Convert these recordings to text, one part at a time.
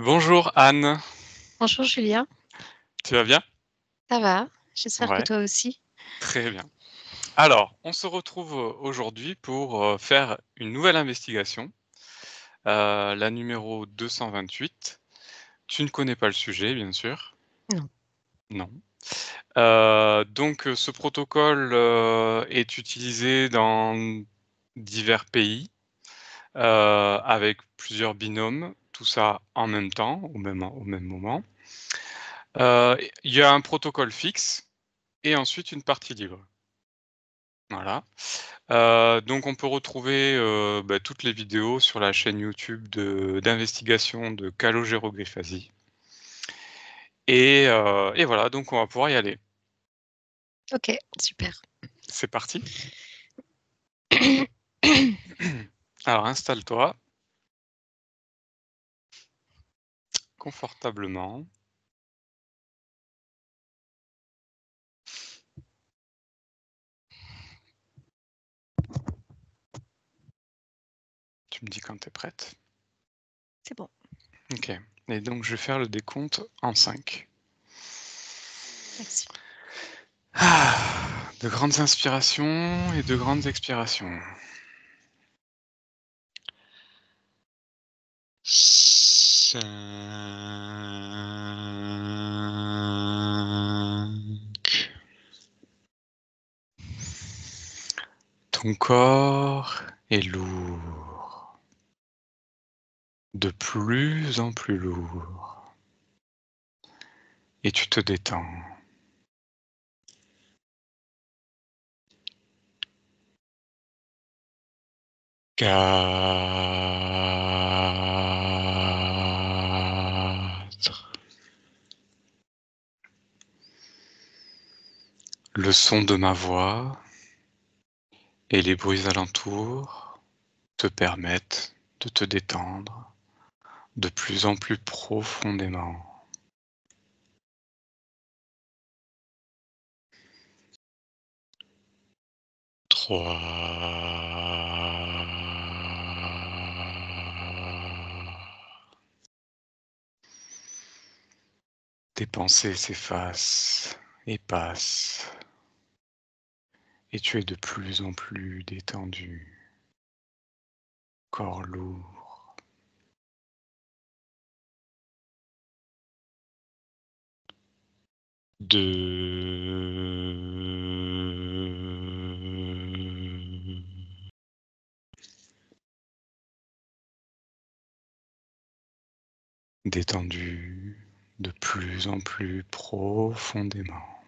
Bonjour Anne, Bonjour Julien, tu vas bien? ça va? J'espère que Ouais, toi aussi. très bien. Alors, on se retrouve aujourd'hui pour faire une nouvelle investigation, la numéro 228. Tu ne connais pas le sujet, bien sûr? Non. Non. Ce protocole est utilisé dans divers pays avec plusieurs binômes, tout ça en même temps, au même moment. Il y a un protocole fixe et ensuite une partie libre. Voilà. Donc on peut retrouver, toutes les vidéos sur la chaîne YouTube d'investigation de Calogero-Griffasi et voilà, donc on va pouvoir y aller. Ok, super. C'est parti? Alors installe-toi confortablement. Tu me dis quand tu es prête. C'est bon, OK, et donc je vais faire le décompte en 5. merci. De grandes inspirations et de grandes expirations. 5. Ton corps est lourd, de plus en plus lourd, et tu te détends. Quatre. Le son de ma voix et les bruits alentours te permettent de te détendre de plus en plus profondément. 3. Tes pensées s'effacent et passent, et tu es de plus en plus détendu, corps lourd. 2. Détendu de plus en plus profondément.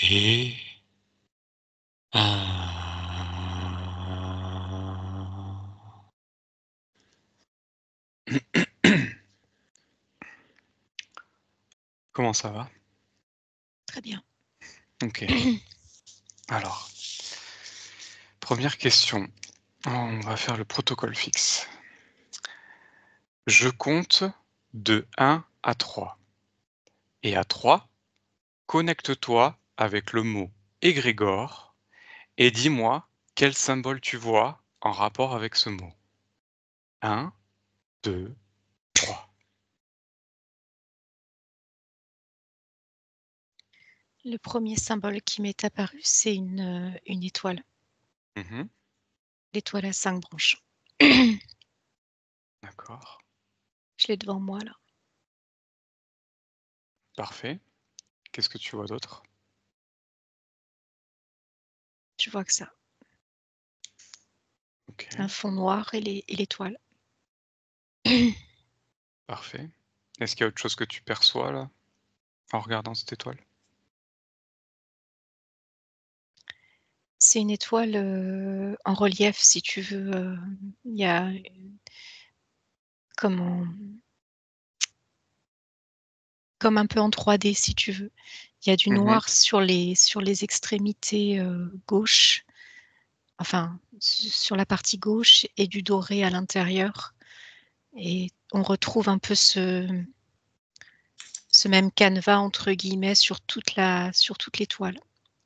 Et 1. Comment ça va? Très bien. OK. Alors, première question. On va faire le protocole fixe. Je compte de 1 à 3. Et à 3, connecte-toi avec le mot égrégore et dis-moi quel symbole tu vois en rapport avec ce mot. 1, 2, 3. Le premier symbole qui m'est apparu, c'est une étoile. Mmh. L'étoile à 5 branches. D'accord, Je l'ai devant moi là. parfait. Qu'est-ce que tu vois d'autre? Je vois que ça. OK, Un fond noir et l'étoile. parfait. Est-ce qu'il y a autre chose que tu perçois là, en regardant cette étoile? C'est une étoile en relief, si tu veux. Il y a comment, comme un peu en 3D, si tu veux. Il y a du Mmh. noir sur les extrémités gauche, enfin sur la partie gauche, et du doré à l'intérieur. Et on retrouve un peu ce même canevas entre guillemets sur toute l'étoile.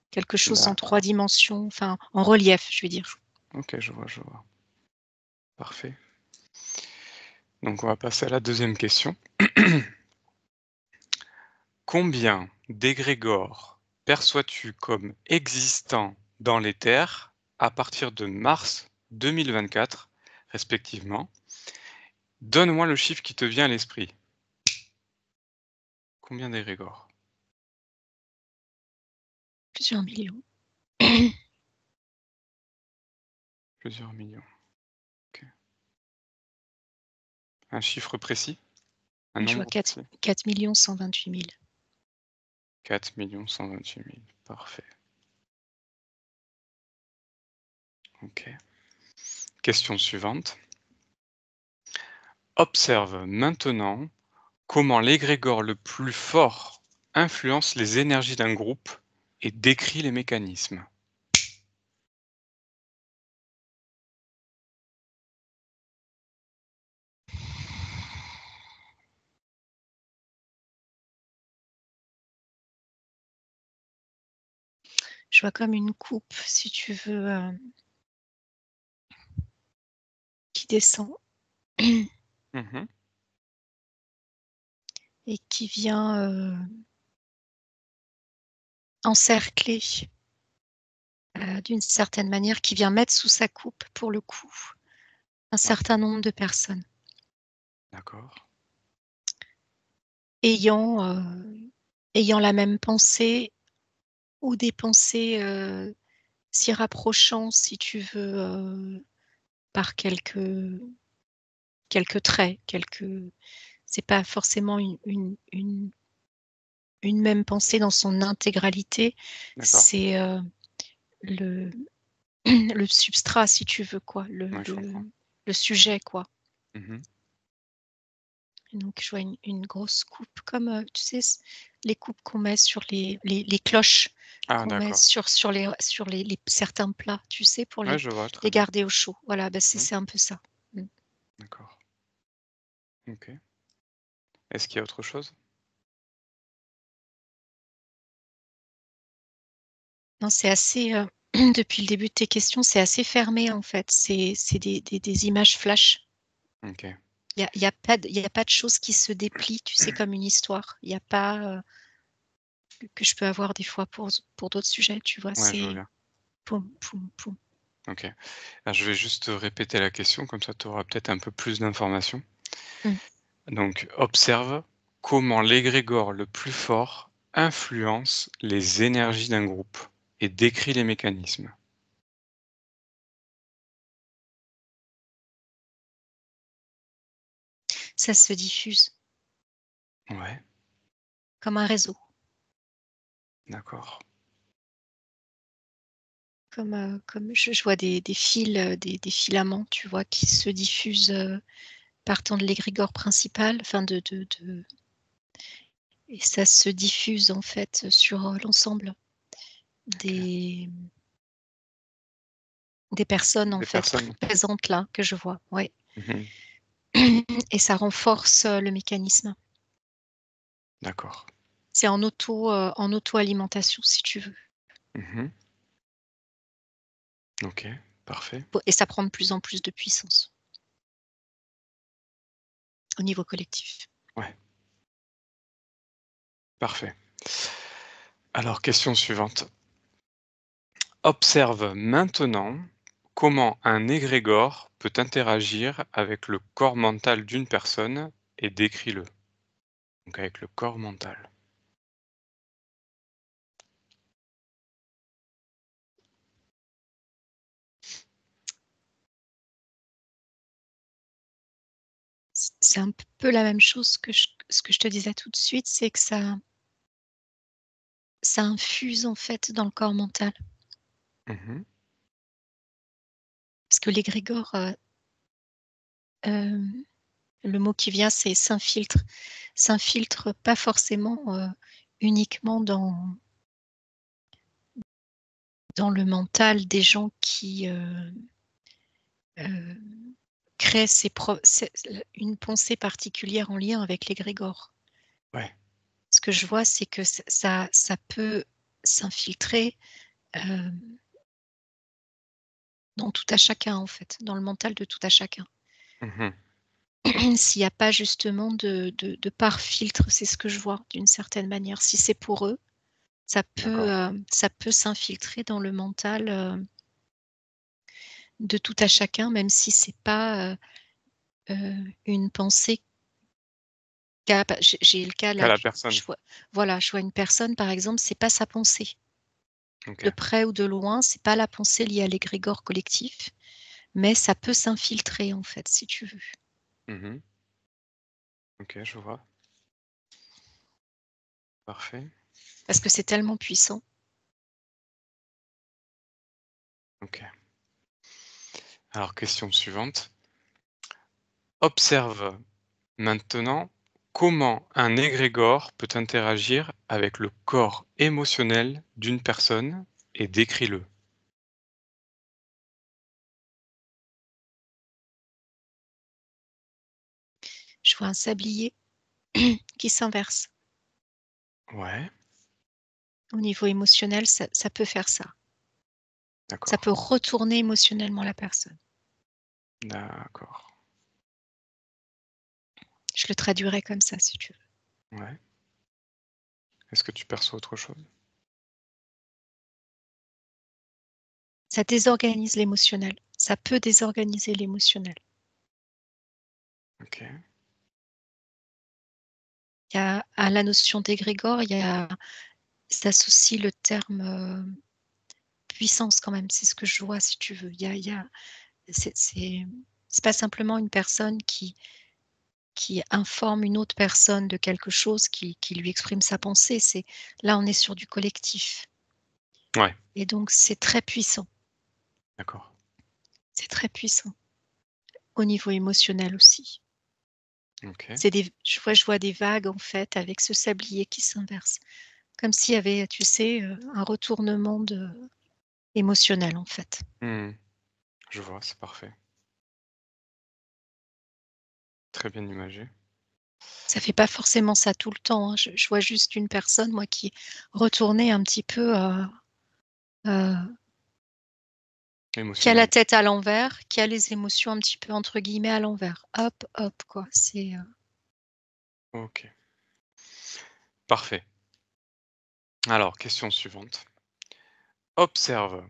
Quelque chose en 3 D'accord. dimensions, enfin en relief, je veux dire. OK, je vois, je vois. Parfait. Donc on va passer à la deuxième question. Combien d'égrégores perçois-tu comme existants dans les terres à partir de mars 2024, respectivement? Donne-moi le chiffre qui te vient à l'esprit. Combien d'égrégores? Plusieurs millions. Plusieurs millions. Ok. Un chiffre précis? Un Je vois nombre précis? 4 128 000. 4 128 000. Parfait. Ok. Question suivante. Observe maintenant comment l'égrégore le plus fort influence les énergies d'un groupe et décrit les mécanismes. Je vois comme une coupe, si tu veux, qui descend Mhm. et qui vient encercler d'une certaine manière, qui vient mettre sous sa coupe, pour le coup, un certain nombre de personnes D'accord. ayant la même pensée ou des pensées s'y rapprochant, si tu veux, par quelques traits, c'est pas forcément une même pensée dans son intégralité, D'accord. c'est le le substrat, si tu veux, quoi, Ouais, je comprends. le sujet, quoi. Mhm. Et donc je vois une grosse coupe comme, tu sais, les coupes qu'on met sur les cloches Ah, qu'on met d'accord. sur les certains plats, tu sais, pour Ouais, je vois, les très bien. garder au chaud. Voilà, bah, Mhm. c'est un peu ça. Mmh. D'accord. Ok. Est-ce qu'il y a autre chose? Non, c'est assez, depuis le début de tes questions, c'est assez fermé, en fait. C'est des images flash. Ok. Il y a pas de choses qui se déplient, tu sais, comme une histoire. Il y a pas, que je peux avoir des fois pour d'autres sujets, tu vois? Ouais, je vois C'est bien. poum, poum, poum. Ok. Alors, je vais juste répéter la question, comme ça tu auras peut-être un peu plus d'informations. Mmh. Donc, observe comment l'égrégore le plus fort influence les énergies d'un groupe et décrit les mécanismes. Ça se diffuse Ouais, comme un réseau, d'accord. comme je vois des fils, des filaments, tu vois, qui se diffusent, partant de l'égrégore principal, enfin de et ça se diffuse, en fait, sur, l'ensemble Ok. des personnes, en Des fait, personnes? présentes là, que je vois, ouais. Mhm. Et ça renforce, le mécanisme. D'accord. C'est en auto-alimentation, si tu veux. Mhm. Ok, parfait. Et ça prend de plus en plus de puissance au niveau collectif. Ouais, parfait. Alors, question suivante. Observe maintenant comment un égrégore peut interagir avec le corps mental d'une personne et décris-le. Donc avec le corps mental. C'est un peu la même chose que ce que je te disais tout de suite, c'est que ça infuse, en fait, dans le corps mental. Mhm. Parce que l'égrégore, hem, le mot qui vient, c'est s'infiltre. S'infiltre pas forcément, uniquement dans le mental des gens qui, heu, créent une pensée particulière en lien avec l'égrégore. Ouais, Ce que je vois, c'est que ça peut s'infiltrer, hem, dans tout à chacun, en fait, dans le mental de tout à chacun. Mmh. S'il y a pas justement de pare-filtre, c'est ce que je vois d'une certaine manière. Si c'est pour eux, D'accord. ça peut s'infiltrer dans le mental, de tout à chacun, même si c'est pas, une pensée qu'a bah, j'ai le cas Qu'à là, la tu personne. je vois voilà, je vois une personne par exemple, c'est pas sa pensée. De OK. près ou de loin, c'est pas la pensée liée à l'égrégore collectif, mais ça peut s'infiltrer en fait, si tu veux. Mmh. OK, je vois. Parfait. Parce que c'est tellement puissant. OK. Alors question suivante. Observe maintenant comment un égrégore peut interagir avec le corps émotionnel d'une personne et décris-le. Je vois un sablier qui s'inverse. Ouais, Au niveau émotionnel, ça peut faire ça. Ça d'accord. peut retourner émotionnellement la personne. D'accord. Je le traduirais comme ça, si tu veux. Ouais. Est-ce que tu perçois autre chose? Ça désorganise l'émotionnel. Ça peut désorganiser l'émotionnel. OK. Il y a à la notion d'égrégore, il y a s'associe le terme, puissance quand même, c'est ce que je vois si tu veux. Il y a c'est pas simplement une personne qui informe une autre personne de quelque chose, qui lui exprime sa pensée, c'est là on est sur du collectif Ouais, et donc c'est très puissant, d'accord. c'est très puissant. Au niveau émotionnel aussi. OK. C'est des je vois des vagues en fait avec ce sablier qui s'inverse. Comme s'il y avait, tu sais, un retournement de émotionnel en fait. Mmh. Je vois, c'est parfait. Très bien imagé. Ça fait pas forcément ça tout le temps, hein. Je vois juste une personne moi qui retournait un petit peu, heu, qui a la Émotionnel. tête à l'envers, qui a les émotions un petit peu entre guillemets «à l'envers». Hop, hop quoi, OK. Parfait. Alors, question suivante. Observe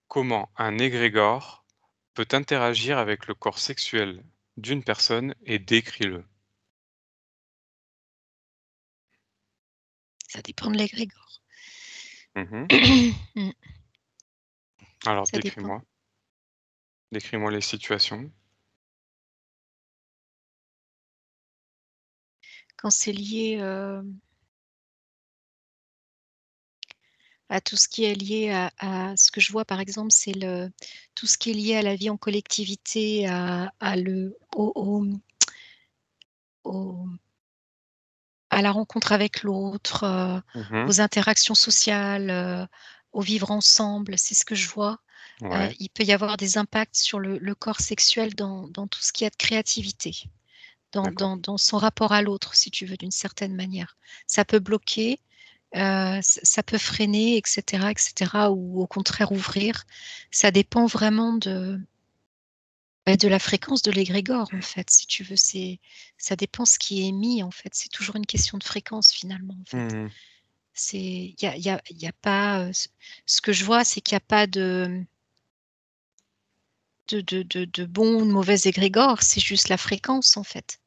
comment un égrégore peut interagir avec le corps sexuel d'une personne et décris-le. ça dépend de l'égrégore. Mmh. Mmh, Alors ça dépend. décris-moi. Décris-moi les situations. Quand c'est lié, à tout ce qui est lié à ce que je vois par exemple, c'est le tout ce qui est lié à la vie en collectivité, à le au à la rencontre avec l'autre, Mmh. aux interactions sociales, au vivre ensemble, c'est ce que je vois. Ouais, Il peut y avoir des impacts sur le corps sexuel dans tout ce qui a de créativité, d'accord. dans son rapport à l'autre, si tu veux, d'une certaine manière. Ça peut bloquer, ça peut freiner et cetera ou au contraire ouvrir. Ça dépend vraiment de la fréquence de l'égrégore, en fait, si tu veux. Ça dépend ce qui est émis, en fait. C'est toujours une question de fréquence, finalement, en fait. Mmh. C'est il y a pas, ce que je vois, c'est qu'il y a pas de bon ou de mauvais égrégore, c'est juste la fréquence, en fait.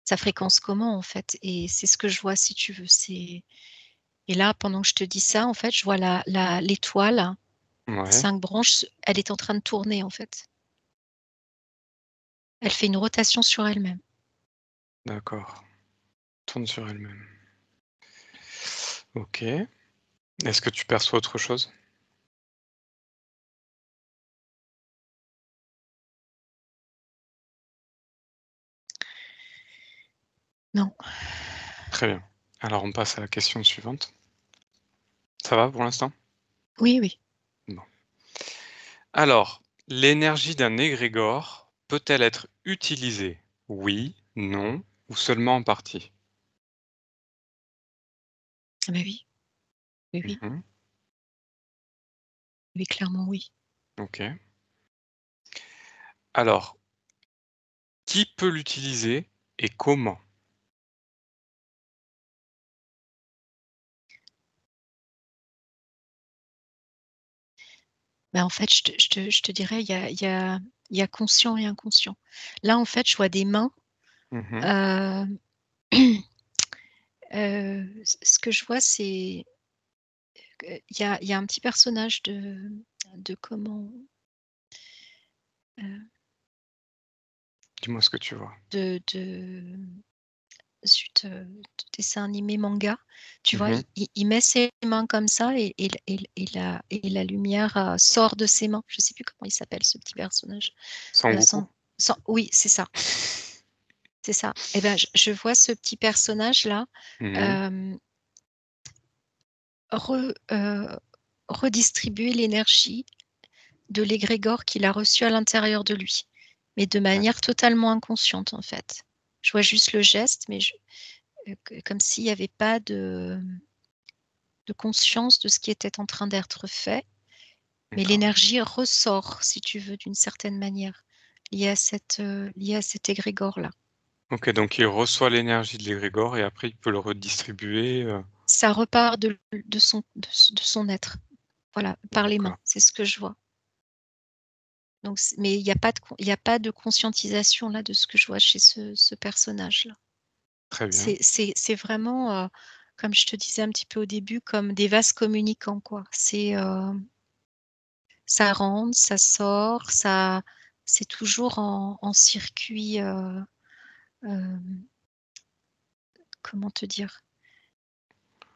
Sa D'accord. fréquence comment, en fait et c'est ce que je vois, si tu veux. C'est et là, pendant que je te dis ça, en fait, je vois l'étoile, Ouais, 5 branches, elle est en train de tourner, en fait. Elle fait une rotation sur elle-même. d'accord. Tourne sur elle-même. OK. Est-ce que tu perçois autre chose? Non. Très bien. Alors on passe à la question suivante. Ça va pour l'instant? Oui, oui. Bon. Alors, l'énergie d'un égrégore peut-elle être utilisée? Oui, non ou seulement en partie? Ah bah, oui. Oui, oui. Mmh. Oui, clairement, oui. OK. Alors, qui peut l'utiliser et comment? En fait, je te dirais, il y a conscient et inconscient. Là, en fait, je vois des mains, Mmh. heu ce que je vois, c'est il y a un petit personnage de comment, heu, Dis-moi ce que tu vois. de zut, de dessin animé manga. Tu vois? Mmh. Il met ses mains comme ça et la lumière, sort de ses mains. Je sais plus comment il s'appelle ce petit personnage. Sangoku? Son oui, c'est ça, c'est ça. Et ben, je vois ce petit personnage-là, Mmh. hem, re redistribuer l'énergie de l'égrégore qu'il a reçu à l'intérieur de lui, mais de manière D'accord. totalement inconsciente, en fait. Je vois juste le geste, mais comme s'il y avait pas de conscience de ce qui était en train d'être fait, mais D'accord. l'énergie ressort, si tu veux, d'une certaine manière, liée à cet égrégore-là. OK, donc il reçoit l'énergie de l'égrégore et après il peut le redistribuer, Ça repart de son être, voilà, par les mains, d'accord, c'est ce que je vois. Donc mais il y a pas de conscientisation là de ce que je vois chez ce personnage-là. très bien. C'est vraiment, comme je te disais un petit peu au début, comme des vases communicants, quoi. Ça rentre, ça sort, c'est toujours en circuit, hem, comment te dire?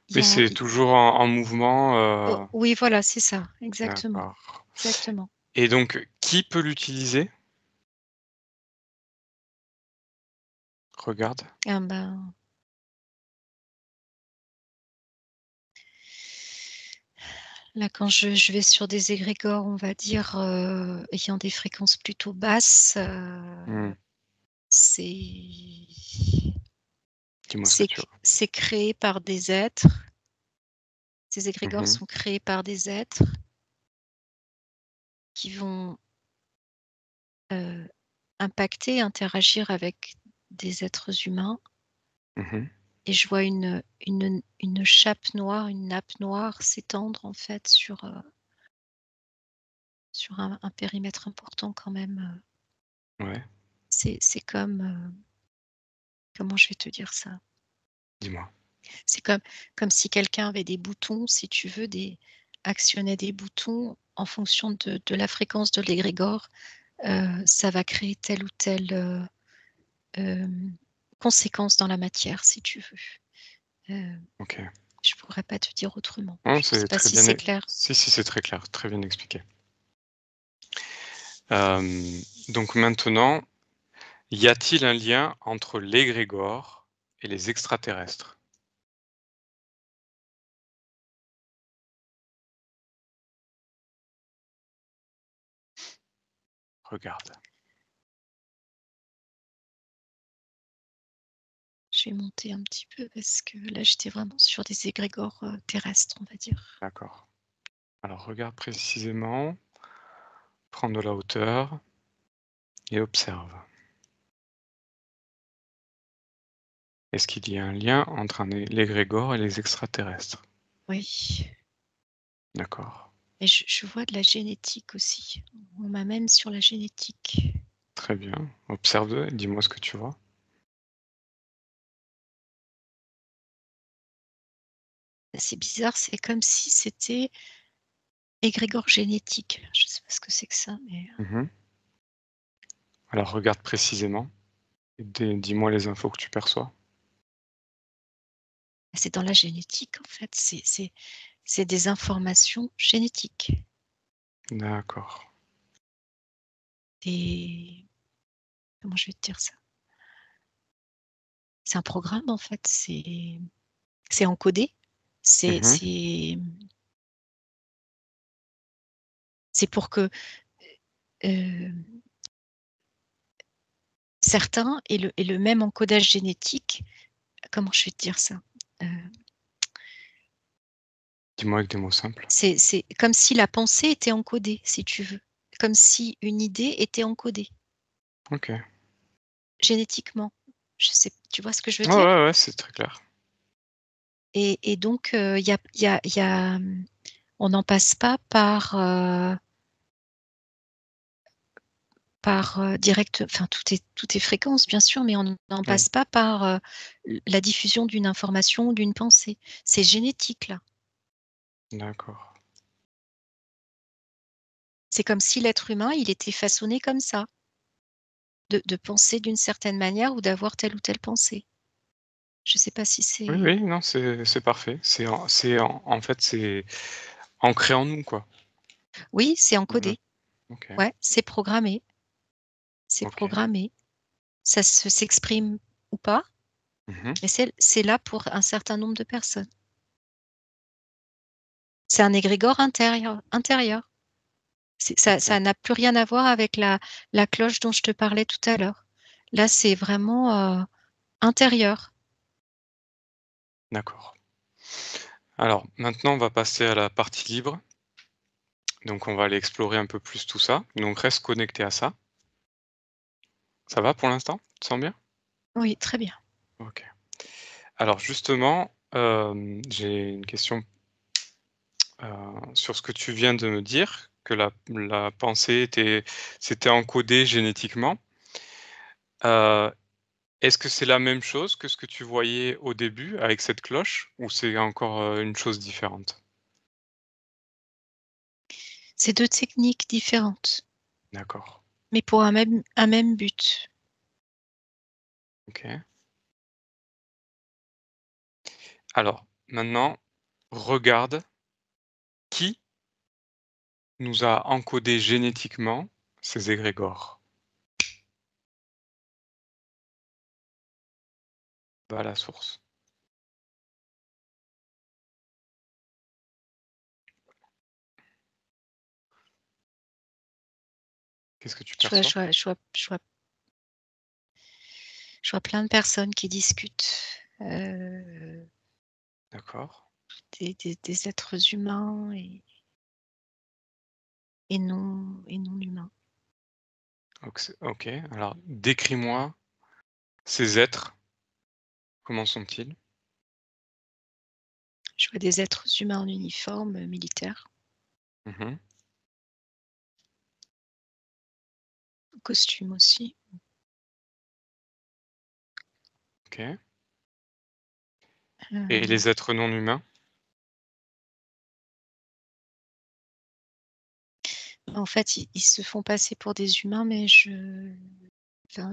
Il y Oui, a c'est i toujours en mouvement, Oh oui, voilà, c'est ça, exactement, d'accord, exactement. et donc qui peut l'utiliser? Regarde. Ah ben, là, quand je vais sur des égrégores, on va dire, ayant des fréquences plutôt basses, Mmh. c'est Dis-moi ce que c'est tu c vois. c'est créé par des êtres. Ces égrégores Mmh. sont créés par des êtres qui vont, heu, impacter, interagir avec des êtres humains, Mmh. et je vois une chape noire, une nappe noire s'étendre en fait sur un périmètre important quand même, Ouais, c'est comme, comment je vais te dire ça? dis-moi. C'est comme si quelqu'un avait des boutons, si tu veux, actionnait des boutons en fonction de la fréquence de l'égrégore, ça va créer telle ou telle, hem, conséquence dans la matière, si tu veux. OK. Je pourrais pas te dire autrement. Non, Je ne sais c'est pas très si bien c'est e clair? si, si, c'est très clair, très bien expliqué. Hem, donc maintenant, y a-t-il un lien entre l'égrégore et les extraterrestres? Regarde. Je vais monter un petit peu parce que là, j'étais vraiment sur des égrégores, terrestres, on va dire. D'accord. Alors regarde précisément, prends de la hauteur et observe. Est-ce qu'il y a un lien entre l'égrégore et les extraterrestres? Oui, D'accord, et je vois de la génétique aussi. On m'amène sur la génétique. très bien. Observe et dis-moi ce que tu vois. C'est bizarre, c'est comme si c'était égrégore génétique. Je sais pas ce que c'est que ça, mais Mmh. Alors regarde précisément et dis-moi les infos que tu perçois. c'est dans la génétique, en fait. C'est des informations génétiques. D'accord. Des Comment je vais te dire ça? C'est un programme, en fait, c'est encodé. C'est Mmh. c'est, c'est pour que, heu, certains aient le même encodage génétique. Comment je vais te dire ça? Heu, Dis-moi avec des mots simples. c'est comme si la pensée était encodée, si tu veux. Comme si une idée était encodée. OK. génétiquement. Je sais, tu vois ce que je veux Ouais, dire? ouais, ouais, c'est très clair. Et donc, on n'en passe pas par direct, enfin tout est fréquence bien sûr, mais on n'en Oui, passe pas par, la diffusion d'une information ou d'une pensée. C'est génétique là. d'accord. C'est comme si l'être humain, il était façonné comme ça, de penser d'une certaine manière ou d'avoir telle ou telle pensée. Je sais pas si Oui, c'est oui, non, c'est parfait. En fait, c'est ancré en nous, quoi. oui, c'est Mmh. encodé. OK, Ouais, c'est programmé, c'est OK. programmé. Ça s'exprime ou pas, Mmh. mais c'est là pour un certain nombre de personnes. C'est un égrégore intérieur. Ça OK, n'a plus rien à voir avec la cloche dont je te parlais tout à l'heure. Là, c'est vraiment, intérieur. d'accord. Alors maintenant, on va passer à la partie libre. Donc on va aller explorer un peu plus tout ça. Donc reste connecté à ça. Ça va pour l'instant? Tu te sens bien? Oui, très bien. OK. Alors justement, j'ai une question, sur ce que tu viens de me dire, que la pensée c'était encodé génétiquement. Heu, Est-ce que c'est la même chose que ce que tu voyais au début avec cette cloche ou c'est encore, une chose différente? C'est 2 techniques différentes, D'accord, mais pour un même but. OK. Alors maintenant, regarde qui nous a encodé génétiquement ces égrégores. Va à la source. Qu'est-ce que tu Je vois perçois? je vois je vois je vois je vois plein de personnes qui discutent, D'accord. des êtres humains et non humains. OK. Alors décris-moi ces êtres, comment sont-ils? Je vois des êtres humains en uniforme, militaire, Mmh. en costume aussi. OK. Et Hem, les êtres non humains? En fait, ils se font passer pour des humains, mais enfin,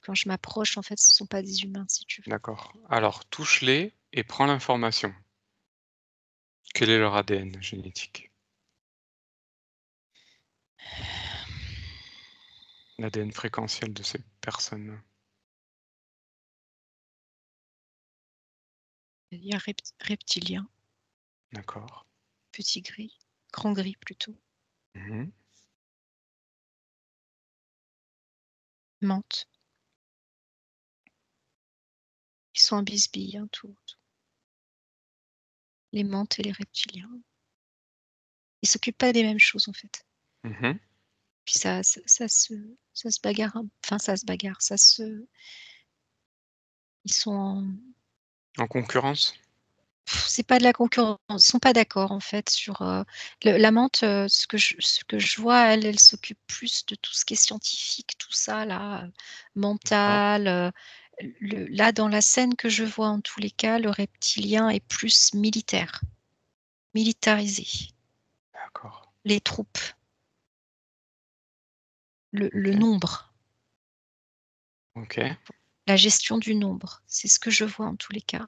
quand je m'approche, en fait, ce ne sont pas des humains, si tu veux. D'accord. Alors touche-les et prends l'information. Quel est leur ADN génétique? L'ADN fréquentiel de ces personnes. Il y a reptilien, D'accord. petit gris, grand gris plutôt, Mmh. menthe. Ils sont en bisbille, hein, tous. Les menthes et les reptiliens. Ils s'occupent pas des mêmes choses, en fait. Mmh. Puis ça se bagarre, enfin ça se bagarre, ils sont en En concurrence? c'est pas de la concurrence, ils sont pas d'accord en fait sur, la menthe, ce que je vois, elle s'occupe plus de tout ce qui est scientifique, tout ça là, D'accord, mental, là dans la scène que je vois en tous les cas, le reptilien est plus militaire, militarisé. d'accord. Les troupes, le OK, nombre, OK, la gestion du nombre, c'est ce que je vois en tous les cas.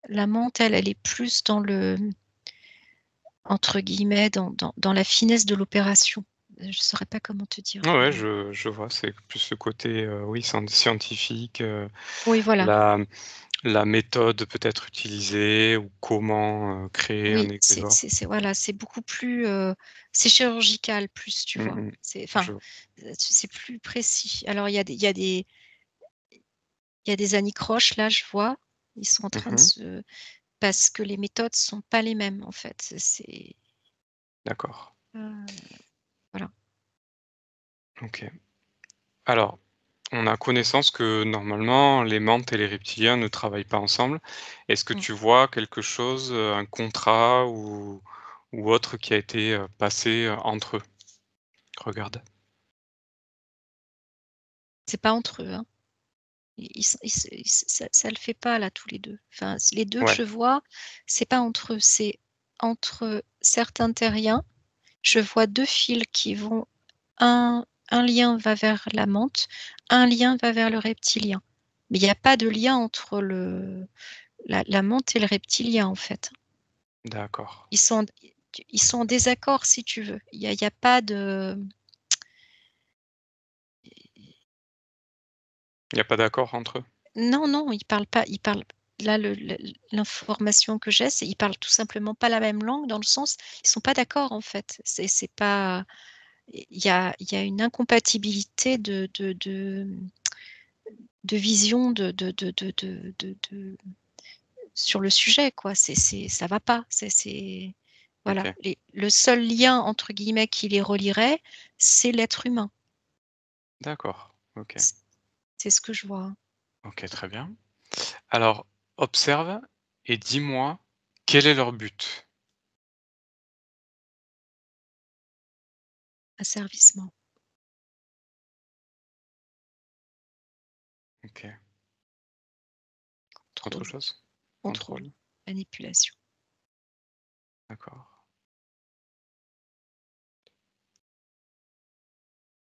La menthe, elle est plus dans le entre guillemets, dans la finesse de l'opération. Je saurais pas comment te dire, ouais, ouais, je vois, c'est plus le côté, oui, scientifique, oui, voilà. la la méthode peut-être utilisée ou comment, créer un Oui, égrégore. voilà, c'est beaucoup plus, c'est chirurgical plus, tu Mmh vois? mh. C'est enfin, Je c'est plus précis. Alors il y a des anicroches là, je vois, ils sont en train de Mmh. se parce que les méthodes sont pas les mêmes en fait. C'est, D'accord. heu, voilà. OK. Alors, on a connaissance que normalement les mantes et les reptiliens ne travaillent pas ensemble. Est-ce que Mmh. tu vois quelque chose, un contrat ou autre qui a été, passé, entre eux? Regarde. C'est pas entre eux, hein. Ça le fait pas là tous les 2. Enfin, les 2 que Ouais, je vois, c'est pas entre eux, c'est entre certains terriens. Je vois 2 fils qui vont un lien va vers la menthe, un lien va vers le reptilien. Mais il y a pas de lien entre la menthe et le reptilien, en fait. d'accord. Ils sont en désaccord si tu veux. Il y a pas de Il n'y a pas d'accord entre eux? non, non, ils parlent là l'information que j'ai, c'est ils parlent tout simplement pas la même langue dans le sens, ils sont pas d'accord, en fait. C'est pas il y a une incompatibilité de vision de sur le sujet, quoi. Ça va pas. Voilà. OK, Le seul lien, entre guillemets, qui les relierait, c'est l'être humain. d'accord. OK. C c'est ce que je vois, hein. OK, très bien. Alors, observe et dis-moi quel est leur but? Asservissement, OK. Autre contrôle, chose? contrôle, Contrôle? manipulation. D'accord.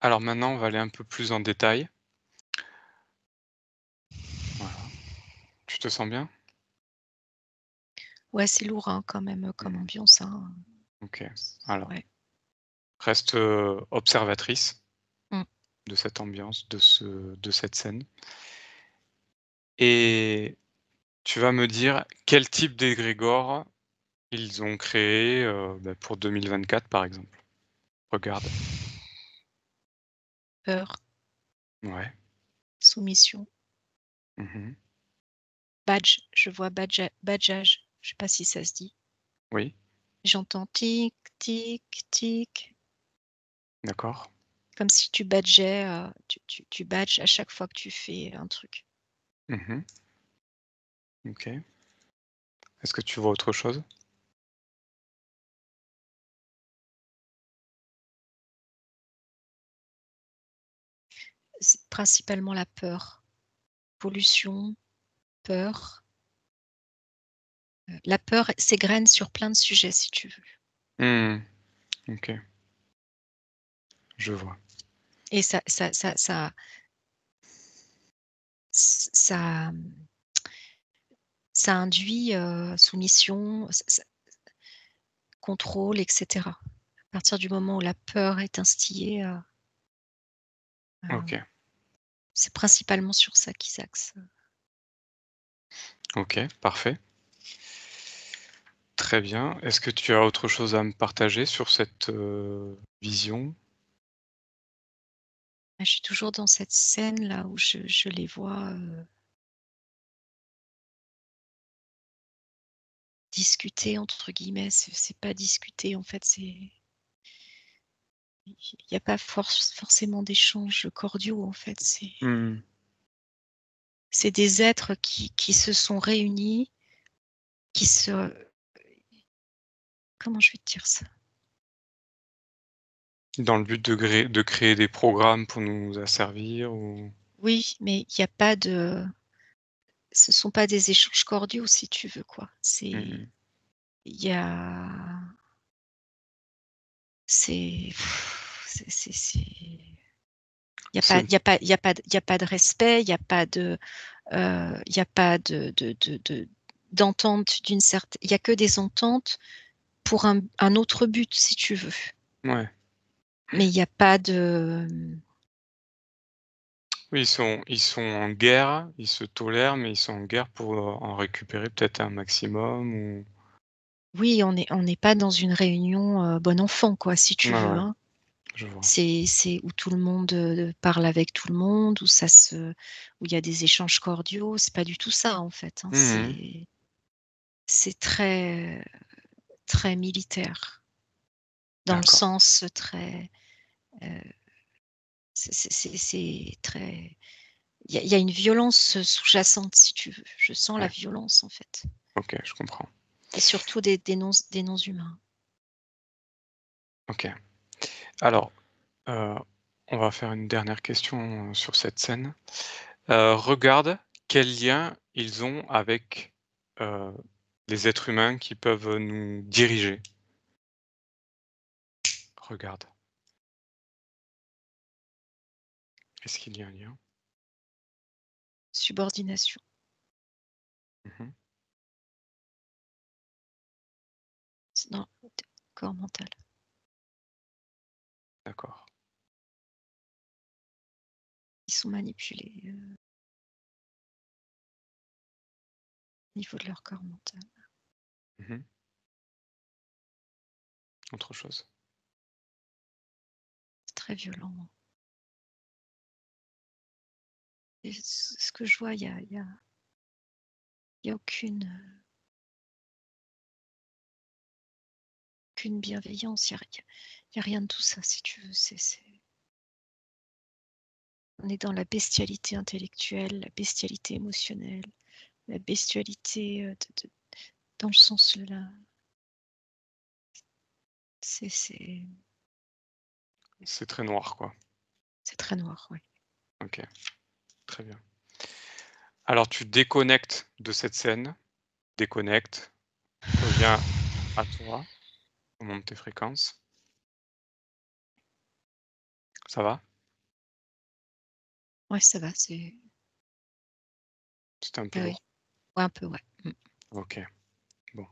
Alors maintenant, on va aller un peu plus en détail. Voilà. Tu te sens bien? Ouais, c'est lourd, hein, quand même, comme Mmh. ambiance, hein. OK. Alors, Ouais. reste, observatrice Mmh. de cette ambiance, de cette scène et tu vas me dire quel type d'égrégore ils ont créé, pour 2024 par exemple. Regarde. Peur, Ouais. soumission, Mmh. badge, je vois badgeage, je sais pas si ça se dit. Oui, J'entends tic, tic, tic, d'accord. comme si tu badgeais, tu badges à chaque fois que tu fais un truc. Mmh. OK. Est-ce que tu vois autre chose? C'est principalement la peur. Pollution, peur. La peur s'égrène sur plein de sujets si tu veux Mmh. OK, je vois. et ça, ça induit, soumission, contrôle et cetera. À partir du moment où la peur est instillée, OK, c'est principalement sur ça qu'ils s'axent. OK, parfait. Très bien. Est-ce que tu as autre chose à me partager sur cette, vision? Je suis toujours dans cette scène là où je les vois, «discuter» entre guillemets, c'est pas discuter en fait, il y a pas forcément d'échanges cordiaux en fait, Mmh. c'est des êtres qui se sont réunis, qui se comment je vais te dire ça? Dans le but de créer des programmes pour nous asservir ou? Oui, mais il y a pas de ce sont pas des échanges cordiaux si tu veux quoi. Mmh. Il y a c'est il y a pas C'est il y a pas il y a pas il y a pas de respect, il y a pas d'entente d'une certaine il y a que des ententes pour un autre but si tu veux. ouais. Mais il y a pas de, Oui, ils sont en guerre, ils se tolèrent, mais ils sont en guerre pour, en récupérer peut-être un maximum ou oui, on n'est pas dans une réunion, bon enfant quoi, si tu ouais, veux, ouais, hein. je vois. C'est où tout le monde, parle avec tout le monde, où il y a des échanges cordiaux, c'est pas du tout ça en fait, hein. Mmh. C'est très, très militaire, dans le D'accord. sens très, heu, C'est très il y a une violence, sous-jacente si tu veux. Je sens la Ouais. violence en fait OK, je comprends. et surtout des non humains. OK. Alors, heu, on va faire une dernière question, sur cette scène. Regarde quel lien ils ont avec, heu, les êtres humains qui peuvent nous diriger. Regarde. Est-ce qu'il y a un lien? Subordination. Mmh. C'est dans le corps mental. D'accord. Ils sont manipulés, au niveau de leur corps mental. Mmh. Autre chose? C'est très violent et ce que je vois, il y a aucune bienveillance, il y a rien de tout ça si tu veux. On est dans la bestialité intellectuelle, la bestialité émotionnelle, la bestialité, de dans le sens là, c'est C'est très noir, quoi. c'est très noir, oui. OK, très bien. Alors tu déconnectes de cette scène, déconnecte, reviens à toi, augmente tes fréquences. Ça va? Ouais, ça va, C'était un peu oui, oui. lourd? Ouais, un peu, ouais. Mmh. OK, bon.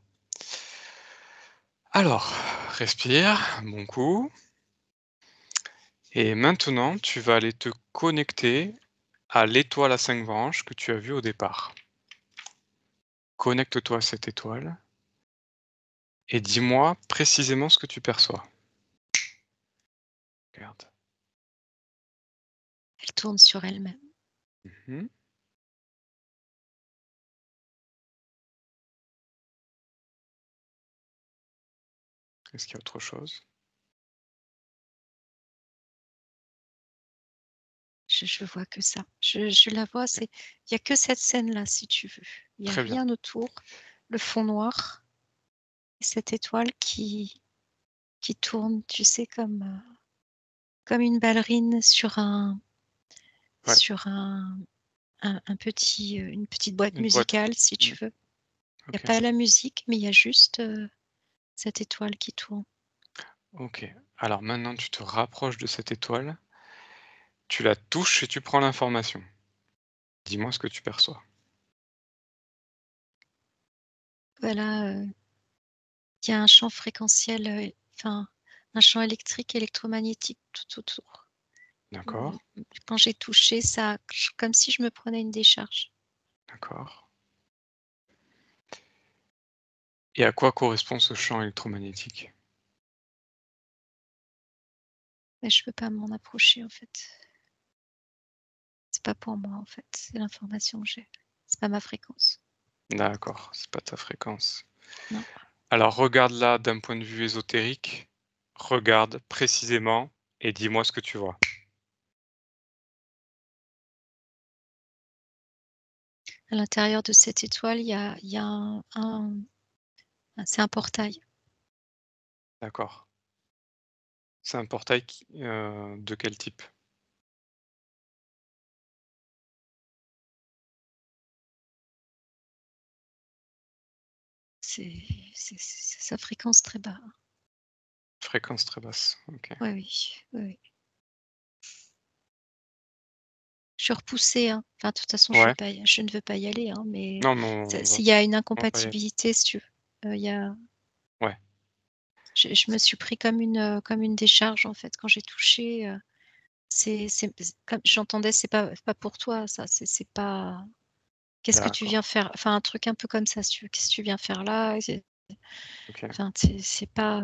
Alors, respire, bon coup et maintenant tu vas aller te connecter à l'étoile à 5 branches que tu as vue au départ. Connecte-toi à cette étoile et dis-moi précisément ce que tu perçois. Regarde. Elle tourne sur elle-même. Mmh. Est-ce qu'il y a autre chose? Je vois que ça. Je la vois, OK, il y a que cette scène-là, si tu veux. Il y a très bien. rien autour. Le fond noir et cette étoile qui tourne, tu sais, comme une ballerine Ouais, sur un petit, une petite boîte une boîte. musicale, si tu Mmh, veux. Il y a OK, pas la musique, mais il y a juste, cette étoile qui tourne. OK. Alors maintenant tu te rapproches de cette étoile, tu la touches et tu prends l'information. Dis-moi ce que tu perçois. Voilà, il y a un champ fréquentiel, enfin, un champ électrique, électromagnétique tout autour. D'accord, Mmh, quand j'ai touché ça, comme si je me prenais une décharge. d'accord. Et à quoi correspond ce champ électromagnétique? Mais je peux pas m'en approcher, en fait. C'est pas pour moi, en fait, c'est l'information que j'ai. C'est pas ma fréquence. D'accord, c'est pas ta fréquence. Non. Alors regarde-la d'un point de vue ésotérique, regarde précisément et dis-moi ce que tu vois. À l'intérieur de cette étoile, il y a c'est un portail. D'accord. C'est un portail de quel type? C'est c'est sa fréquence très bas. Fréquence très basse, OK. Oui, oui, oui, oui. Je suis repoussée, hein. Enfin, de toute façon, Ouais, je ne veux pas y aller, hein, mais non, mais on va s'il y a une pas y aller. incompatibilité, si tu veux, il y a Ouais, je me suis pris comme une décharge, en fait, quand j'ai touché, c'est comme j'entendais: c'est pas pour toi ça, c'est pas qu'est-ce que tu d'accord, viens faire?» Enfin, un truc un peu comme ça, si tu veux: «Qu'est-ce que tu viens faire là?» OK. enfin, c'est pas,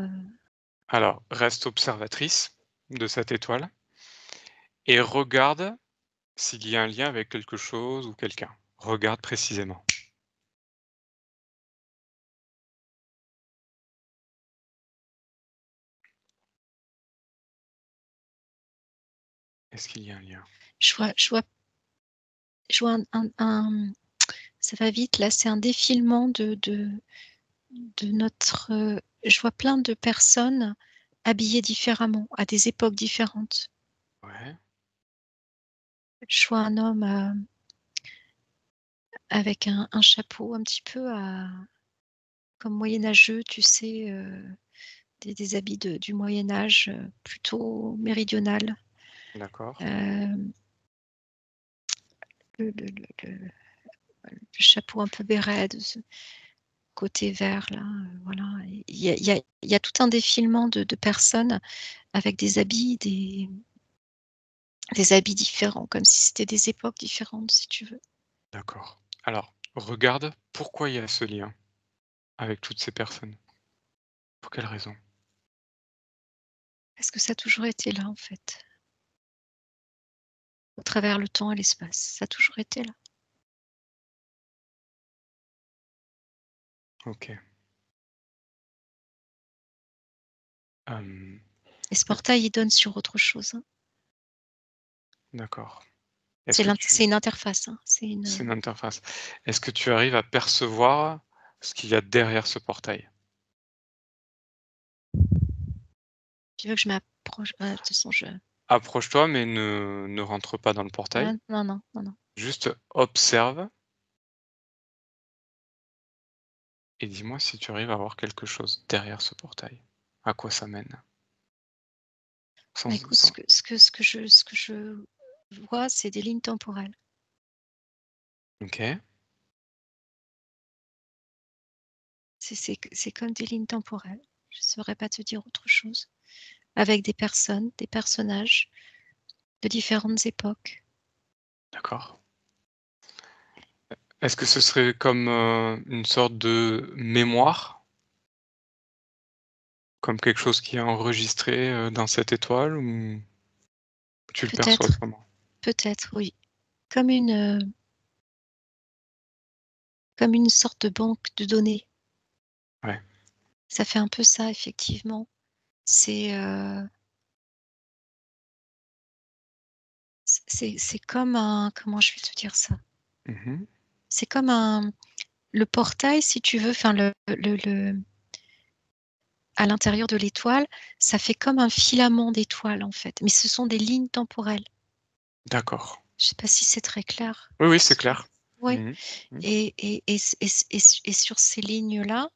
Alors reste observatrice de cette étoile et regarde s'il y a un lien avec quelque chose ou quelqu'un. Regarde précisément. Est-ce qu'il y a un lien? Je vois ça va vite là, c'est un défilement de notre, je vois plein de personnes habillées différemment, à des époques différentes. Ouais, Je vois un homme, avec un chapeau un petit peu comme moyenâgeux, tu sais, des habits du Moyen Âge, plutôt méridional. d'accord, Hem, le chapeau un peu béret, de ce côté vert là, voilà. Et il y a tout un défilement de personnes avec des habits différents, comme si c'était des époques différentes, si tu veux. d'accord. Alors, regarde pourquoi il y a ce lien avec toutes ces personnes. Pour quelle raison? Parce que ça a toujours été là, en fait, au travers le temps et l'espace. Ça a toujours été là. OK. Hem, Et ce portail, il donne sur autre chose, hein. d'accord. Est-ce que C'est tu une interface, hein. C'est une interface. Est-ce que tu arrives à percevoir ce qu'il y a derrière ce portail? Tu veux que je m'approche? De toute façon, je Approche-toi, mais ne rentre pas dans le portail. non, non, non, non, non. Juste observe et dis-moi si tu arrives à voir quelque chose derrière ce portail. À quoi ça mène? Bah, Sans écoute, sans ce que je vois, c'est des lignes temporelles. OK, C'est comme des lignes temporelles. Je ne saurais pas te dire autre chose. Avec des personnes, des personnages de différentes époques. d'accord. Est-ce que ce serait comme, une sorte de mémoire? Comme quelque chose qui est enregistré, dans cette étoile ou tu le perçois Peut-être, autrement? peut-être, oui. Comme une, heu, comme une sorte de banque de données. Ouais, Ça fait un peu ça effectivement. C'est, c'est comme un, comment je vais te dire ça? mmh, C'est comme un, le portail si tu veux, enfin le à l'intérieur de l'étoile, ça fait comme un filament d'étoile en fait, mais ce sont des lignes temporelles. d'accord. Je sais pas si c'est très clair? Oui, oui, c'est Ce clair. Ouais. Mmh mh. Mmh. Et sur ces lignes-là,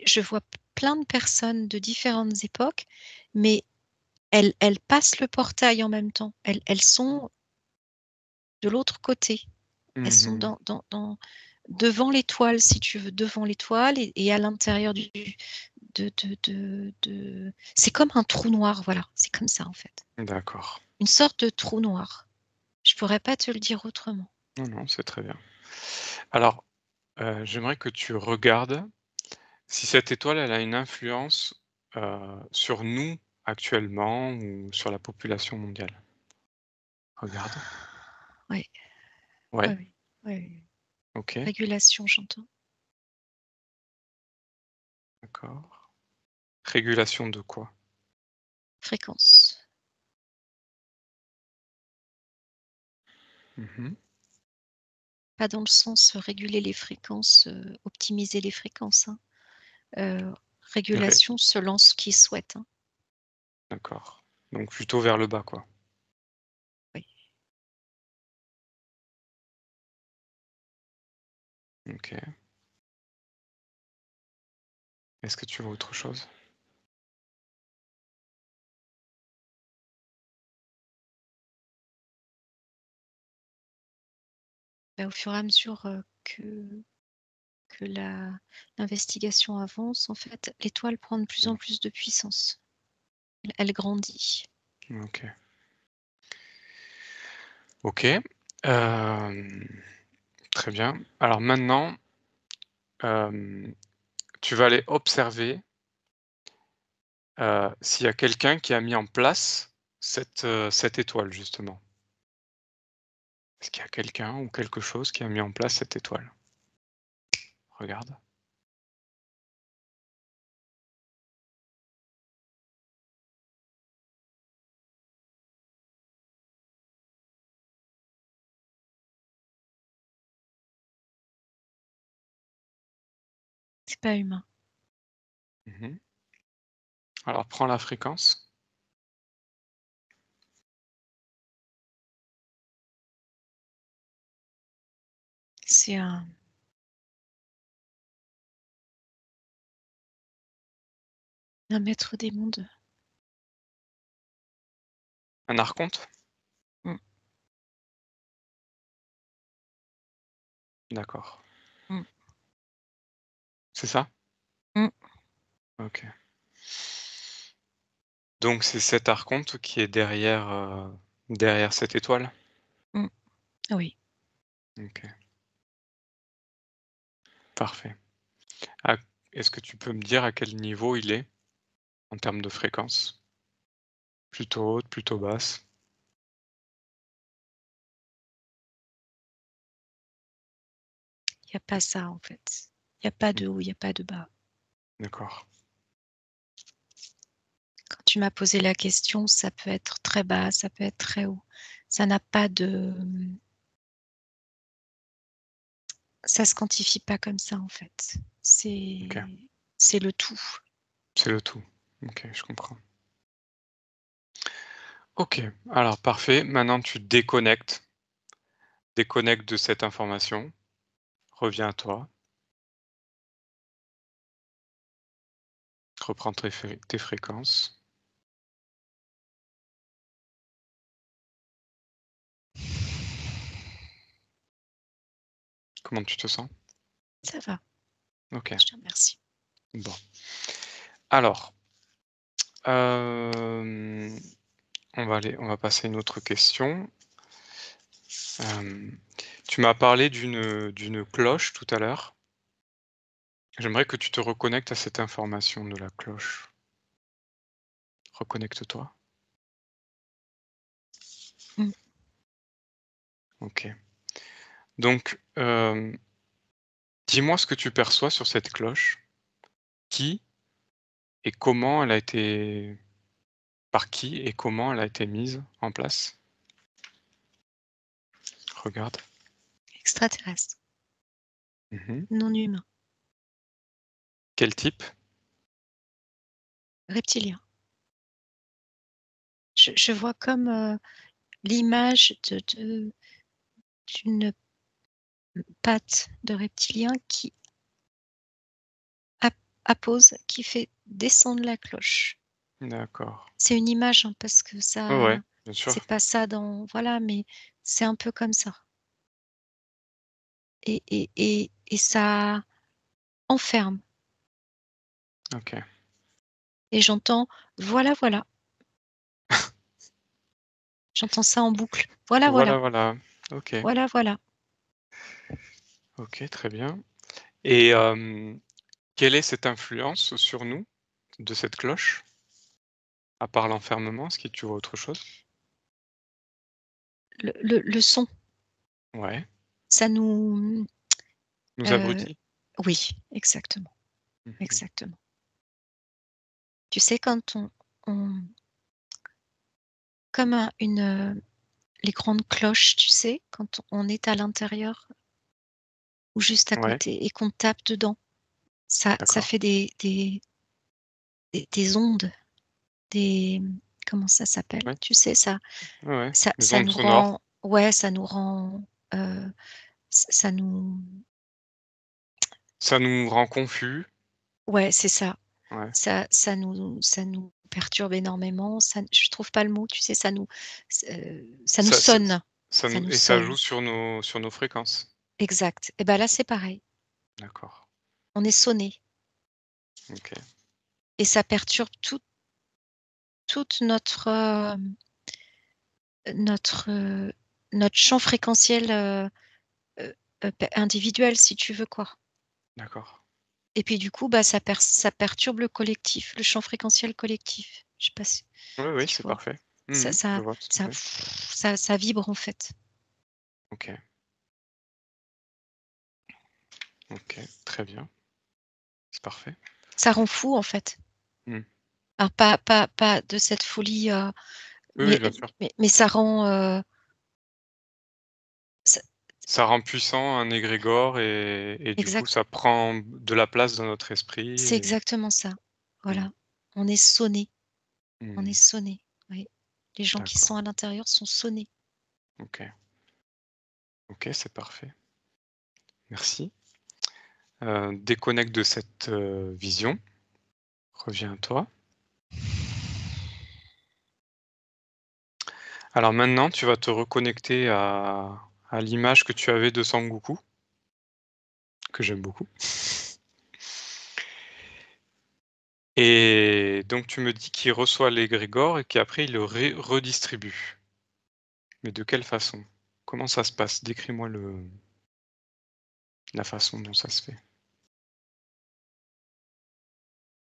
je vois plein de personnes de différentes époques, mais elles passent le portail en même temps. Elles sont de l'autre côté. Elles sont Mmh. devant l'étoile, si tu veux, devant l'étoile et à l'intérieur du c'est comme un trou noir, voilà, c'est comme ça, en fait. D'accord. Une sorte de trou noir. Je pourrais pas te le dire autrement. Non, non, c'est très bien. Alors, j'aimerais que tu regardes si cette étoile, elle a une influence, sur nous actuellement ou sur la population mondiale. Regarde. Oui, oui, Ouais, oui. Oui, oui. OK, Régulation, j'entends. d'accord. Régulation de quoi? Fréquence. Mmh. Pas dans le sens, réguler les fréquences, optimiser les fréquences, hein. Heu, Ré Régulation selon ce qu'ils souhaitent, hein. D'accord. Donc plutôt vers le bas, quoi. Oui. OK. Est-ce que tu vois autre chose? Bah, au fur et à mesure, que l'investigation avance, en fait, l'étoile prend de plus en Mmh. plus de puissance. Elle grandit. OK. OK. Très bien. Alors maintenant, hem, tu vas aller observer, s'il y a quelqu'un qui a mis en place cette étoile justement. Est-ce qu'il y a quelqu'un ou quelque chose qui a mis en place cette étoile? Regarde. C'est pas humain. Mmh. Alors prends la fréquence. C'est un maître des mondes. Un archonte? Mmh. D'accord. Mmh. C'est ça? Mmh. OK. Donc c'est cet archonte qui est derrière cette étoile? Mmh. Oui. OK, parfait. À Est-ce que tu peux me dire à quel niveau il est en termes de fréquence? Plutôt haute, plutôt basse? Il y a pas ça, en fait. Il y a pas Mmh, de haut, il y a pas de bas. d'accord. Quand tu m'as posé la question, ça peut être très bas, ça peut être très haut. Ça n'a pas de, ça se quantifie pas comme ça, en fait. OK, C'est le tout. c'est le tout. OK, je comprends. OK, alors parfait. Maintenant tu déconnectes. Déconnecte de cette information. Reviens à toi. Reprends tes fréquences. Comment tu te sens? Ça va, OK, je te remercie. bon. Alors, hem, on va passer à une autre question. Hem, Tu m'as parlé d'une cloche tout à l'heure. J'aimerais que tu te reconnectes à cette information de la cloche. Reconnecte-toi. Mmh. OK. Donc, dis-moi ce que tu perçois sur cette cloche. Qui et comment elle a été Par qui et comment elle a été mise en place? Regarde. Extraterrestre, Mmh. non humain, Quel type? reptilien. Je vois comme, l'image d'une patte de reptilien qui appose, qui fait descendre la cloche. D'accord. C'est une image, hein, parce que Ouais, ouais, ça, bien sûr. c'est pas ça dans, voilà, mais c'est un peu comme ça, et ça enferme, OK. et j'entends: «Voilà, voilà». J'entends ça en boucle. «Voilà, voilà. Voilà, voilà. OK. Voilà, voilà». OK, très bien et quelle est cette influence sur nous de cette cloche? À part l'enfermement, est-ce que tu vois autre chose? Le son, Ouais. ça nous, Nous heu abrutit? oui, exactement, Mmh. exactement. Tu sais, quand on comme les grandes cloches, tu sais, quand on est à l'intérieur ou juste à Ouais, côté et qu'on tape dedans, ça d'accord. fait des ondes, des, comment ça s'appelle? Ouais, Tu sais, ça ouais, ouais. ça Les ça ondes nous sonores. rend, ouais, ça nous rend, ça nous, Ça nous rend confus. ouais, c'est ça. Ouais. Ça nous perturbe énormément, ça, je trouve pas le mot, tu sais, ça nous Ça ça sonne, ça ça nous nous et ça joue sonne. sur nos fréquences. Exact, et ben là, c'est pareil, D'accord. on est sonné, OK. et ça perturbe toute notre, notre champ fréquentiel, individuel, si tu veux, quoi. D'accord. Et puis du coup, bah, ça perturbe le collectif, le champ fréquentiel collectif. Je sais pas Oui, oui, si tu c'est vois? parfait. Ça Mmh. Je ça vois tout à ça fait. ça vibre, en fait. OK, OK, très bien, c'est parfait. Ça rend fou, en fait. Mmh. Alors pas de cette folie, Oui, oui, mais bien sûr. mais ça rend, ça Ça rend puissant un égrégore et du coup, Exact. ça prend de la place dans notre esprit C'est et exactement ça. mmh. Voilà. On est sonné. On est Mmh. sonné. Oui. Les gens qui sont D'accord. à l'intérieur sont sonnés. OK. OK, c'est parfait. Merci. Déconnecte de cette, vision. Reviens à toi. Alors maintenant, tu vas te reconnecter à l'image que tu avais de Sangoku, que j'aime beaucoup. Et donc tu me dis qu'il reçoit l'égrégore et qu'après il le redistribue. Mais de quelle façon? Comment ça se passe? Décris-moi la façon dont ça se fait.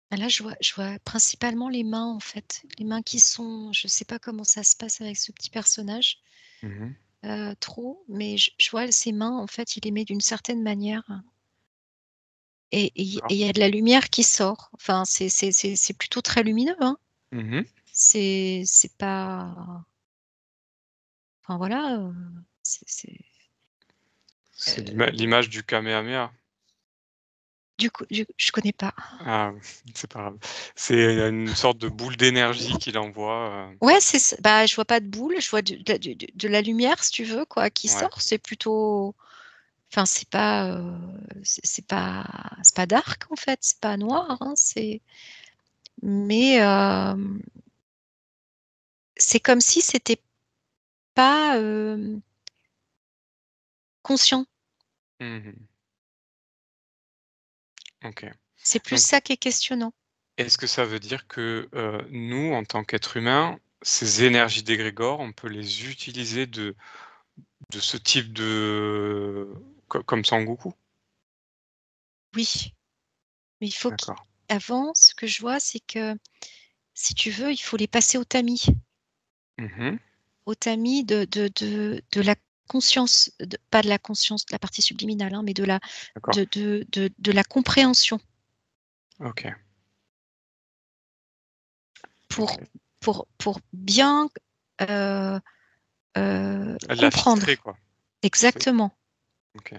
Ah là, je vois principalement les mains, en fait. Les mains qui sont je sais pas comment ça se passe avec ce petit personnage, Mmh. trop, mais je vois ses mains, en fait, il les met d'une certaine manière et D'accord. il y a de la lumière qui sort. Enfin, c'est plutôt très lumineux, hein. Mmh. C'est pas enfin voilà, c'est C'est heu, l'image du Kamehameha. du coup, je connais pas. Ah, c'est pas grave. C'est une sorte de boule d'énergie qu'il envoie, Ouais, c'est ç bah, je vois pas de boule, je vois de la lumière, si tu veux, quoi, qui ouais. sort. C'est plutôt enfin, c'est pas dark, en fait, c'est pas noir, D'accord. hein, mais c'est comme si c'était pas, conscient. Mmh. OK. C'est plus Donc ça qui est questionnant. est-ce que ça veut dire que, nous, en tant qu'êtres humains, ces énergies d'égrégore, on peut les utiliser de ce type de comme Sangoku? Oui, mais il faut D'accord. qu'avant, ce que je vois, c'est que, si tu veux, il faut les passer au tamis. Mmh. Au tamis de la conscience, de pas de la conscience, de la partie subliminale, hein, mais D'accord. de la compréhension OK. pour OK. bien, heu La filtrer, comprendre. quoi. C'est Exactement, OK.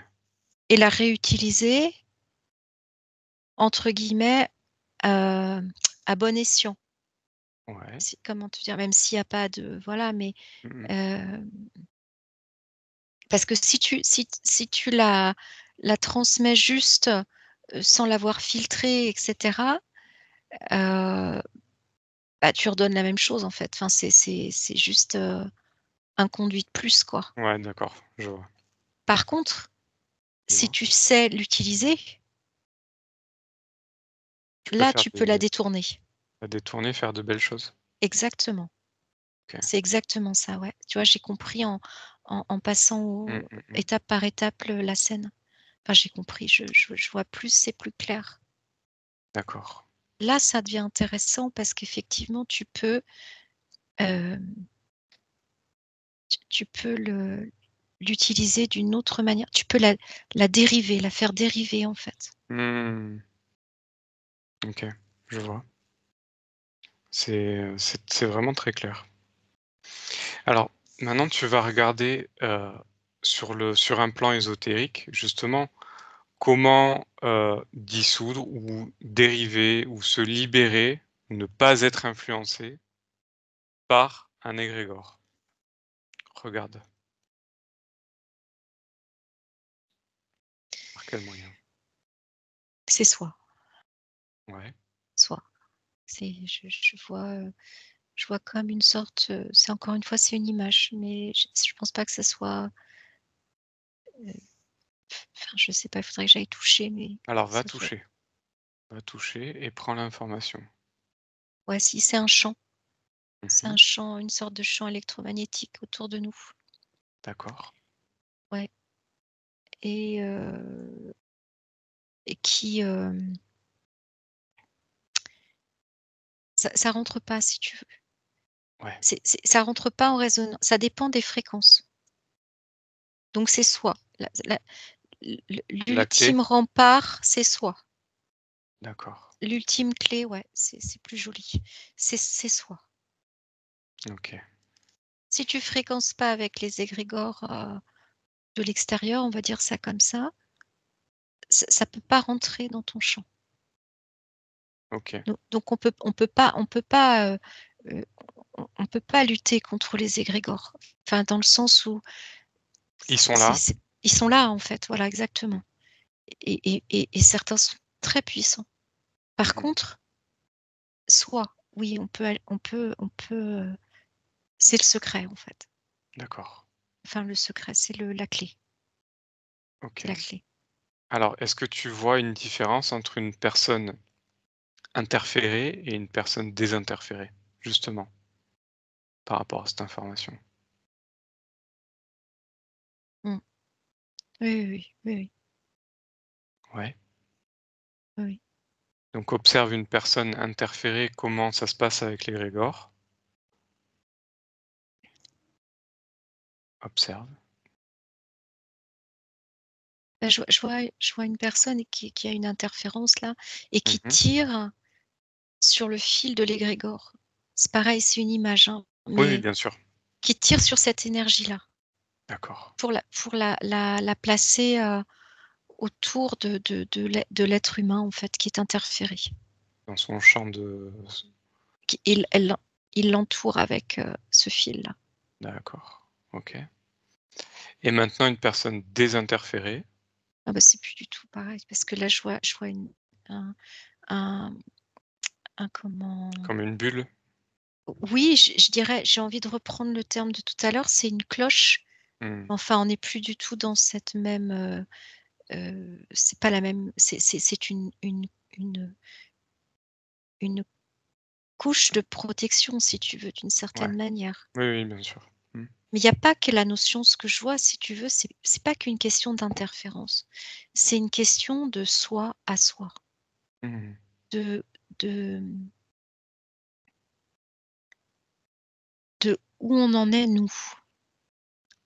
et la réutiliser entre guillemets, à bon escient. Ouais. Si comment te dire? Même s'il y a pas de voilà, mais, Mmh mh. heu, parce que si tu la transmets juste, sans l'avoir filtrée et cetera, heu, bah, tu redonnes la même chose en fait. Enfin, c'est juste, un conduit de plus, quoi. Ouais, d'accord, je vois. Par contre, si Dis-moi? tu sais l'utiliser, Tu peux là, faire tu peux la des détourner. détourner, faire de belles choses? Exactement. OK. C'est exactement ça, ouais. Tu vois, j'ai compris en passant Mmh, au mmh mh. étape par étape la scène. Enfin, j'ai compris, je vois plus, c'est plus clair. D'accord. Là, ça devient intéressant parce qu'effectivement, hem, tu peux l'utiliser d'une autre manière. Tu peux la dériver, la faire dériver, en fait. Mmh. OK, je vois. C'est vraiment très clair. Alors, maintenant tu vas regarder, sur un plan ésotérique, justement, comment, dissoudre ou dériver ou se libérer, ne pas être influencé par un égrégore. Regarde, par quel moyen? C'est soi, Ouais, soi. C'est je vois comme une sorte, c'est encore une fois, c'est une image, mais je pense pas que ça soit, enfin, je sais pas, il faudrait que j'aille toucher, mais alors ça doit va toucher et prends l'information. ouais, si, c'est un Mmh. champ, une sorte de champ électromagnétique autour de nous. D'accord. Ouais, et qui, ça rentre pas, si tu veux. Ouais. Ça rentre pas en résonance, ça dépend des fréquences. Donc c'est soi. La La clé? l'ultime rempart, c'est soi. D'accord. L'ultime clé, ouais, c'est plus joli. C'est soi. OK. Si tu fréquences pas avec les égrégores, de l'extérieur, on va dire ça comme ça peut pas rentrer dans ton champ. OK. Donc on peut pas, heu, on peut pas lutter contre les égrégores. Enfin, dans le sens où Ils sont là? c'est ils sont là, en fait, voilà, exactement. Et certains sont très puissants. Par Mmh. contre, soit, oui, c'est le secret, en fait. D'accord. Enfin, le secret, c'est la clé, OK. c'est la clé. Alors, est-ce que tu vois une différence entre une personne interférée et une personne désinterférée? Justement, par rapport à cette information? Mmh. Oui, oui, oui. Oui, oui. Ouais. Oui, oui. Donc observe une personne interférée, comment ça se passe avec l'égrégore. Observe. Bah, je vois une personne qui a une interférence là et qui Mmh. tire sur le fil de l'égrégore. C'est pareil, c'est une image, hein, Oui, oui, mais bien sûr. qui tire sur cette énergie-là D'accord. pour la placer, autour de l'être humain, en fait, qui est interféré. Dans son champ de Qui il l'entoure avec, ce fil-là. d'accord. OK. Et maintenant une personne désinterférée, Ah bah, c'est plus du tout pareil parce que là, je vois un un un comment comme une bulle? oui, je dirais, j'ai envie de reprendre le terme de tout à l'heure, c'est une cloche. Mmh. Enfin, on n'est plus du tout dans cette même, c'est pas la même c'est une couche de protection, si tu veux, d'une Ouais. certaine manière. Oui, oui, bien sûr. Mmh. Mais il y a pas que la notion ce que je vois, si tu veux, c'est pas qu'une question d'interférence. C'est une question de soi à soi, Mmh. de de, de où on en est nous.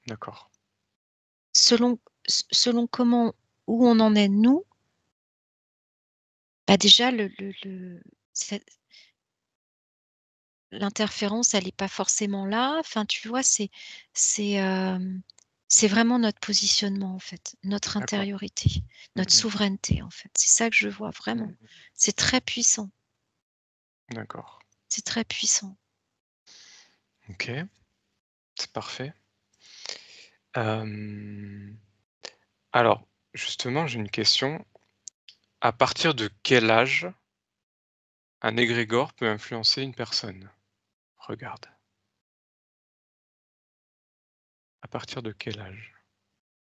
D'accord. Selon comment où on en est nous, bah, déjà c'est l'interférence, elle est pas forcément là. Enfin, tu vois, c'est, c'est vraiment notre positionnement, en fait, notre D'accord. intériorité, Mmh notre mh. souveraineté, en fait. C'est ça que je vois vraiment. Mmh. C'est très puissant, D'accord. c'est très puissant. OK, c'est parfait. Hem, alors, justement, j'ai une question. À partir de quel âge un égrégore peut influencer une personne? Regarde. À partir de quel âge?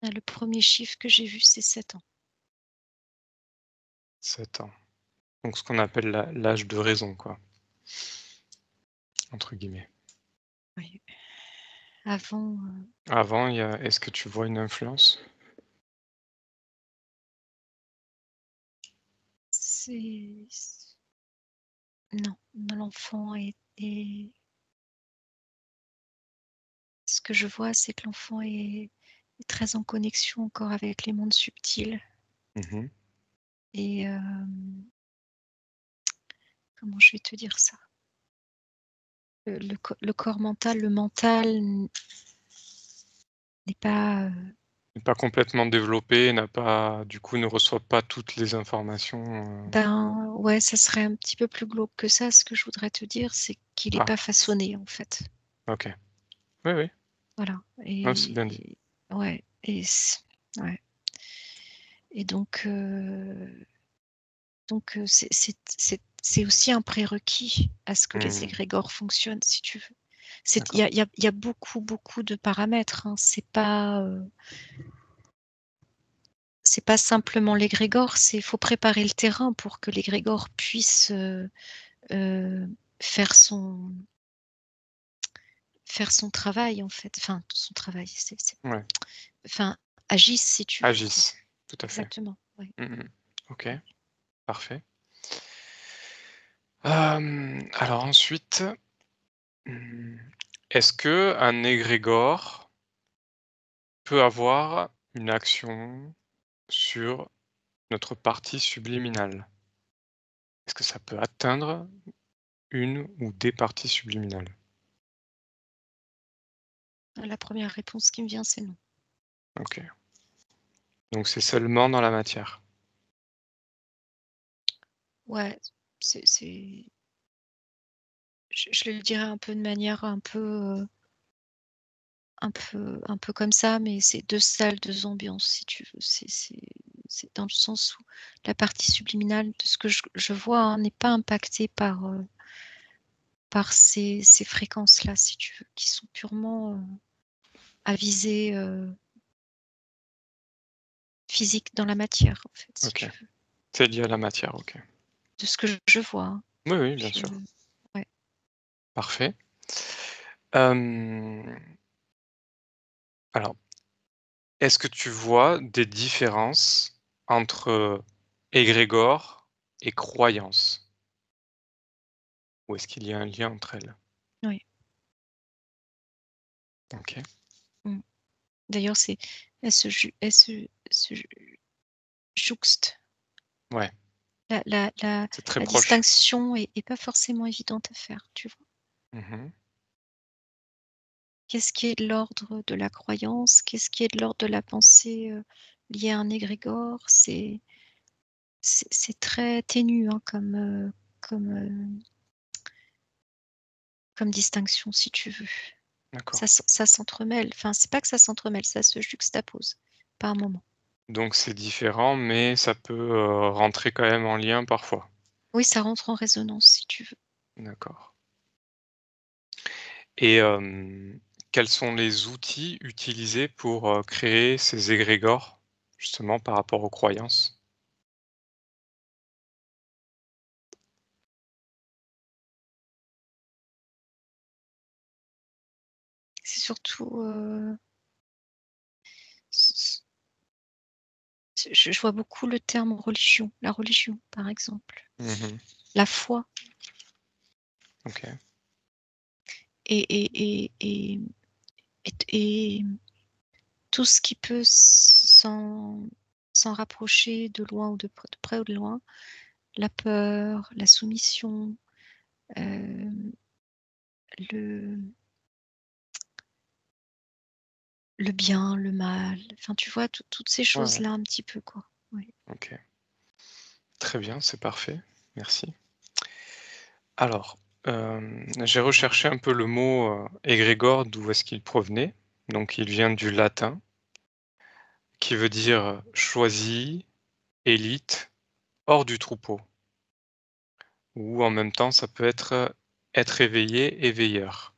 Ah, le premier chiffre que j'ai vu, c'est 7 ans. 7 ans. Donc ce qu'on appelle l'âge de raison, quoi, entre guillemets. Oui. Avant, Avant, il y a est-ce que tu vois une influence? c'est non, l'enfant est ce que je vois, c'est que l'enfant est très en connexion encore avec les mondes subtils Mmh. et comment je vais te dire ça? Le corps mental, le mental n'est pas, N'est pas complètement développé, n'a pas du coup, ne reçoit pas toutes les informations, ben, ouais, ça serait un petit peu plus glauque que ça. Ce que je voudrais te dire, c'est qu'il est ah, pas façonné, en fait. OK. Oui, oui. Voilà Non, c'est bien dit. et ouais ouais et donc c'est aussi un prérequis à ce que les Mmh. égrégores fonctionnent, si tu veux. C'est D'accord. il y a beaucoup, beaucoup de paramètres, hein. C'est pas simplement l'égrégore, c'est faut préparer le terrain pour que l'égrégore puisse, heu, faire son faire son travail, en fait. Enfin, son travail, c'est Ouais, enfin, agisse si tu veux, quoi. agissent, tout à fait. Exactement, oui. Mmh. OK, Ouais. parfait. Alors ensuite, mmh, est-ce que un égrégore peut avoir une action sur notre partie subliminale? Est-ce que ça peut atteindre une ou des parties subliminales? La première réponse qui me vient, c'est non. OK. Donc c'est seulement dans la matière? Ouais, c'est je le dirais un peu de manière un peu comme ça, mais c'est 2 salles, 2 ambiances si tu veux. C'est dans le sens où la partie subliminale de ce que je vois, hein, n'est pas impactée par ces fréquences-là, si tu veux, qui sont purement, à visée, physique dans la matière, en fait, si OK. tu veux. C'est lié à la matière, OK. De ce que je vois, hein. Oui, oui, bien Je sûr. Ouais. Parfait. Alors, est-ce que tu vois des différences entre égrégore et croyance? Ou est-ce qu'il y a un lien entre elles? Oui. OK. Mmh. D'ailleurs, elles se jouxtent. Ouais, La la la c'est très la proche. distinction est pas forcément évidente à faire, tu vois? Mmh. Qu'est-ce qui est de l'ordre de la croyance? Qu'est-ce qui est de l'ordre de la pensée, liée à un égrégore? C'est très ténu, hein, comme distinction, si tu veux. D'accord. Ça s'entremêle, enfin, c'est pas que ça s'entremêle, ça se juxtapose par moments. Donc c'est différent, mais ça peut, rentrer quand même en lien parfois? Oui, ça rentre en résonance, si tu veux. D'accord. Et quels sont les outils utilisés pour, créer ces égrégores, justement par rapport aux croyances? C'est surtout, c je vois beaucoup le terme religion, la religion, par exemple, Mmh. la foi OK. et et et et et tout ce qui peut s'en rapprocher de loin ou de près ou de loin, la peur, la soumission, hem, le le bien, le mal, enfin, tu vois, toutes ces Ouais, ouais. choses-là un petit peu, quoi. Oui. OK. Très bien, c'est parfait. Merci. Alors, j'ai recherché un peu le mot, égrégore, d'où est-ce qu'il provenait. Donc il vient du latin, qui veut dire, choisi, élite, hors du troupeau. Ou en même temps, ça peut être, être éveillé, éveilleur.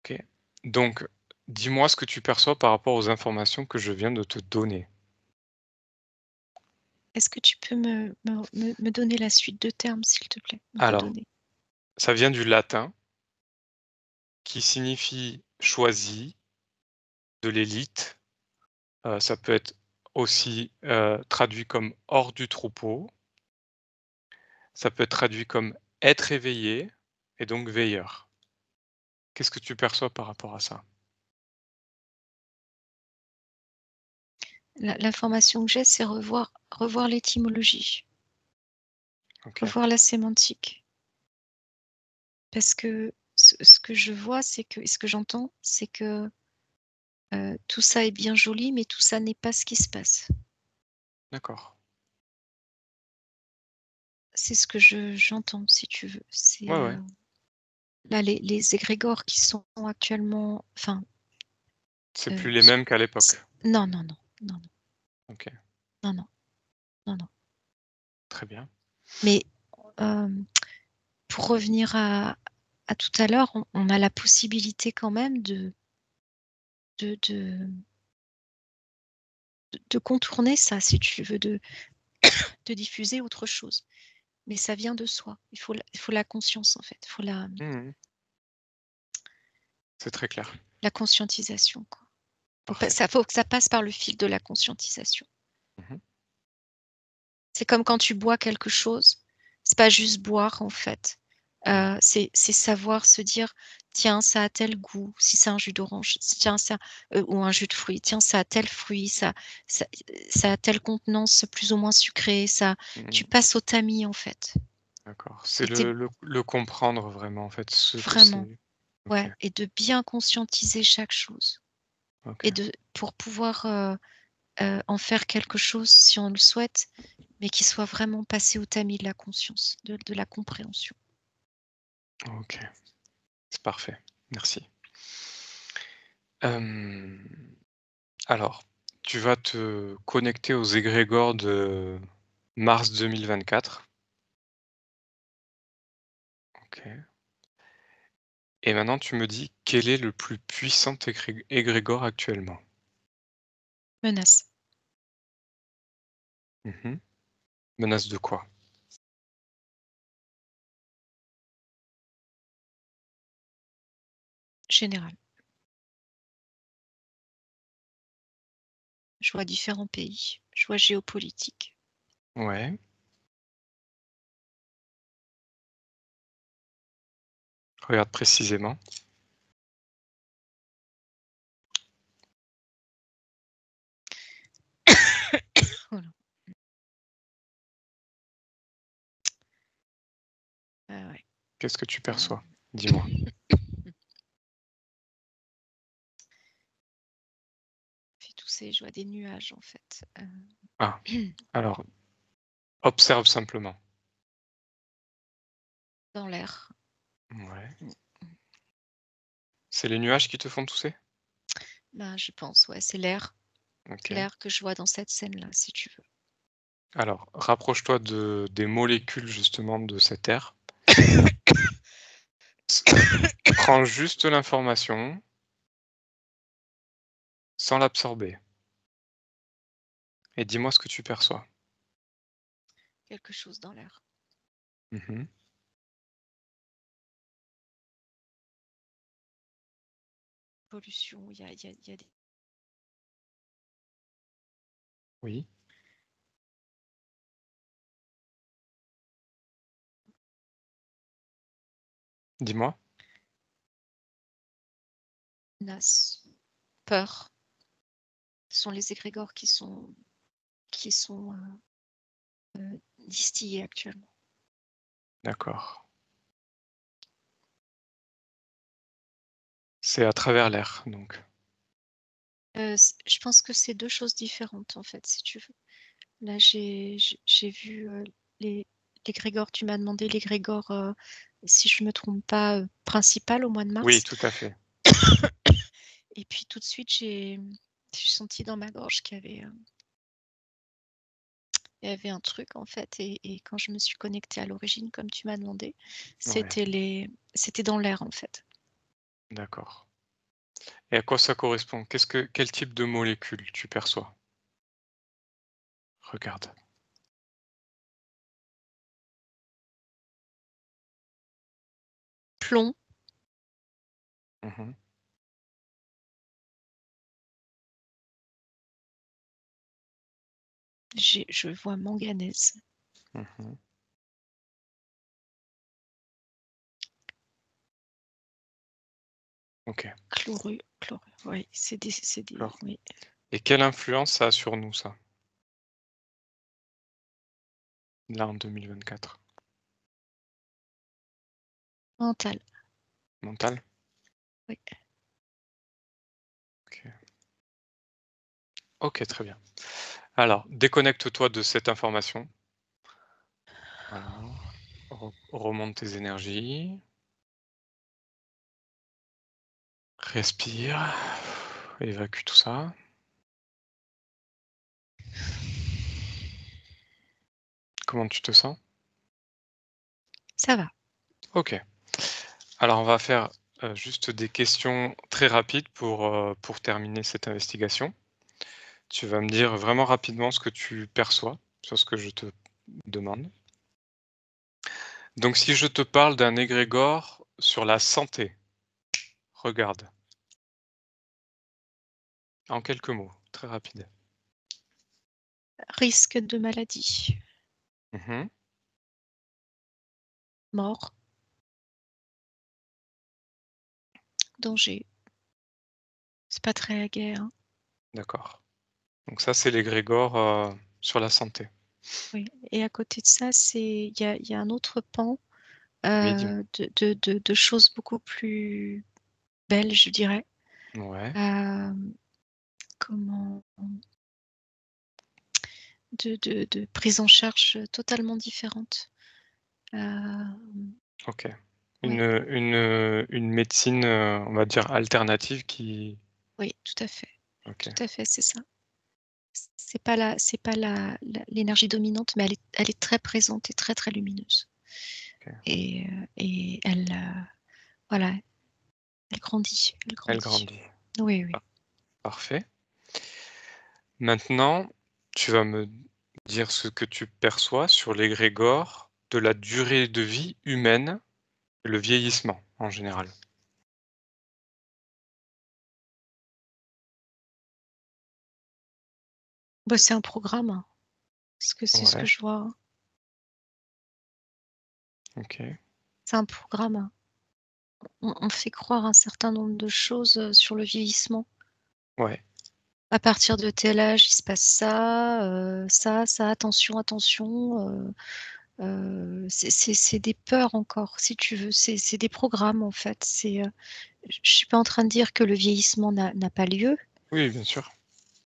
OK. Donc, dis-moi ce que tu perçois par rapport aux informations que je viens de te donner. Est-ce que tu peux me donner la suite de termes, s'il te plaît? Me Alors, redonner. ça vient du latin, qui signifie choisi, de l'élite. Ça peut être aussi, traduit comme hors du troupeau. Ça peut être traduit comme être éveillé et donc veilleur. Qu'est-ce que tu perçois par rapport à ça? L'information que j'ai, c'est revoir l'étymologie, OK, revoir la sémantique. Parce que ce que je vois, c'est que et ce que j'entends, c'est que, tout ça est bien joli, mais tout ça n'est pas ce qui se passe. d'accord. C'est ce que j'entends, si tu veux. Ouais, C'est, ouais, là, les égrégores qui sont actuellement enfin, c'est plus les s mêmes qu'à s l'époque. non, non, non, non, non, OK, non, non, non, non. très bien. Mais, hem, pour revenir à tout à l'heure, on a la possibilité quand même de de de contourner ça, si tu veux, de diffuser autre chose. Mais ça vient de soi. Il faut la conscience, en fait. Il faut Mmh. C'est très clair. la conscientisation, quoi. Parfait. Faut que ça passe par le fil de la conscientisation. Mmh. C'est comme quand tu bois quelque chose, c'est pas juste boire, en fait. Ouais. C'est savoir se dire: «Tiens, ça a tel goût», si c'est un jus d'orange, «Tiens, ça» ou un jus de fruits, «Tiens, ça a tel fruit, ça ça a telle contenance plus ou moins sucrée», ça tu Mmh. passes au tamis, en fait. D'accord. C'est Et tu le comprendre vraiment en fait, ce que vraiment, c'est. OK, ouais, et de bien conscientiser chaque chose. OK. et pour pouvoir en faire quelque chose si on le souhaite, mais qui soit vraiment passé au tamis de la conscience, de la compréhension. OK. C'est parfait. Merci. Hem, alors, tu vas te connecter aux égrégores de mars 2024. OK. Et maintenant, tu me dis quel est le plus puissant égrégore actuellement? Menace, Mmh. Menace de quoi? générale. Je vois différents pays, je vois géopolitique. Ouais, regarde précisément. Voilà. Ouais. Qu'est-ce que tu Hem, perçois? Dis-moi. fait tousser, je vois des nuages en fait, Ah, alors, observe simplement. dans l'air. Ouais. Mmh. C'est les nuages qui te font tousser? Ben, je pense, ouais, c'est l'air. C'est OK. l'air que je vois dans cette scène-là, si tu veux. Alors, rapproche-toi des molécules justement de cet air. S Prends juste l'information, sans l'absorber et dis-moi ce que tu perçois. Quelque chose dans l'air. Mmh. Pollution, il y a des Oui, dis-moi? menaces, peurs. Ce sont les égrégores qui sont distillés actuellement. D'accord. C'est à travers l'air donc? C je pense que c'est 2 choses différentes, en fait, si tu veux. Là, j'ai vu, les l'égrégore tu m'as demandé l'égrégore, si je me trompe pas, principal au mois de Oui, mars tout à fait. et puis tout de suite, j'ai senti dans ma gorge il y avait un truc, en fait et quand je me suis connectée à l'origine, comme tu m'as demandé, Ouais, c'était dans l'air, en fait. d'accord. Et à quoi ça correspond? Quel type de molécule tu perçois? Regarde. Plomb, Mmh. je vois manganèse, Mmh. OK, chlorure, oui, c'est des d'accord. oui. Et quelle influence ça a sur nous ça, là en 2024? Mental, Mental? oui. OK. OK, très bien. Alors, déconnecte-toi de cette information. Voilà. Remonte tes énergies. Respire. Évacue tout ça. Comment tu te sens? Ça va. OK. Alors on va faire, juste des questions très rapides pour terminer cette investigation. Tu vas me dire vraiment rapidement ce que tu perçois sur ce que je te demande. Donc si je te parle d'un égrégore sur la santé, regarde, en quelques mots, très rapide. Risque de maladie, Mmh. mort, danger. C'est pas très gai, hein. D'accord. Donc ça, c'est l'égrégore, sur la santé. Oui et à côté de ça, il y a un autre pan, Oui, dis-moi. de choses beaucoup plus belles, je dirais. Ouais, Hem, comment de prise en charge totalement différente. OK. Ouais. Une médecine, on va dire alternative qui Oui, tout OK, à fait, c'est ça. C'est pas l'énergie dominante, mais elle est très présente et très, très lumineuse OK. et elle, voilà, elle Elle grandit. grandit. Oui, oui. Ah, parfait. Maintenant, tu vas me dire ce que tu perçois sur l'égrégore de la durée de vie humaine et le vieillissement en général. Bah, c'est un programme, hein, parce que c'est ce que Ouais, je vois, hein. OK. C'est un programme, hein. On fait croire un certain nombre de choses, sur le vieillissement. Ouais, À partir de tel âge, il se passe ça, ça, attention, attention, c'est des peurs encore, si tu veux. C'est des programmes, en fait. Je suis pas en train de dire que le vieillissement n'a pas lieu. oui, bien sûr.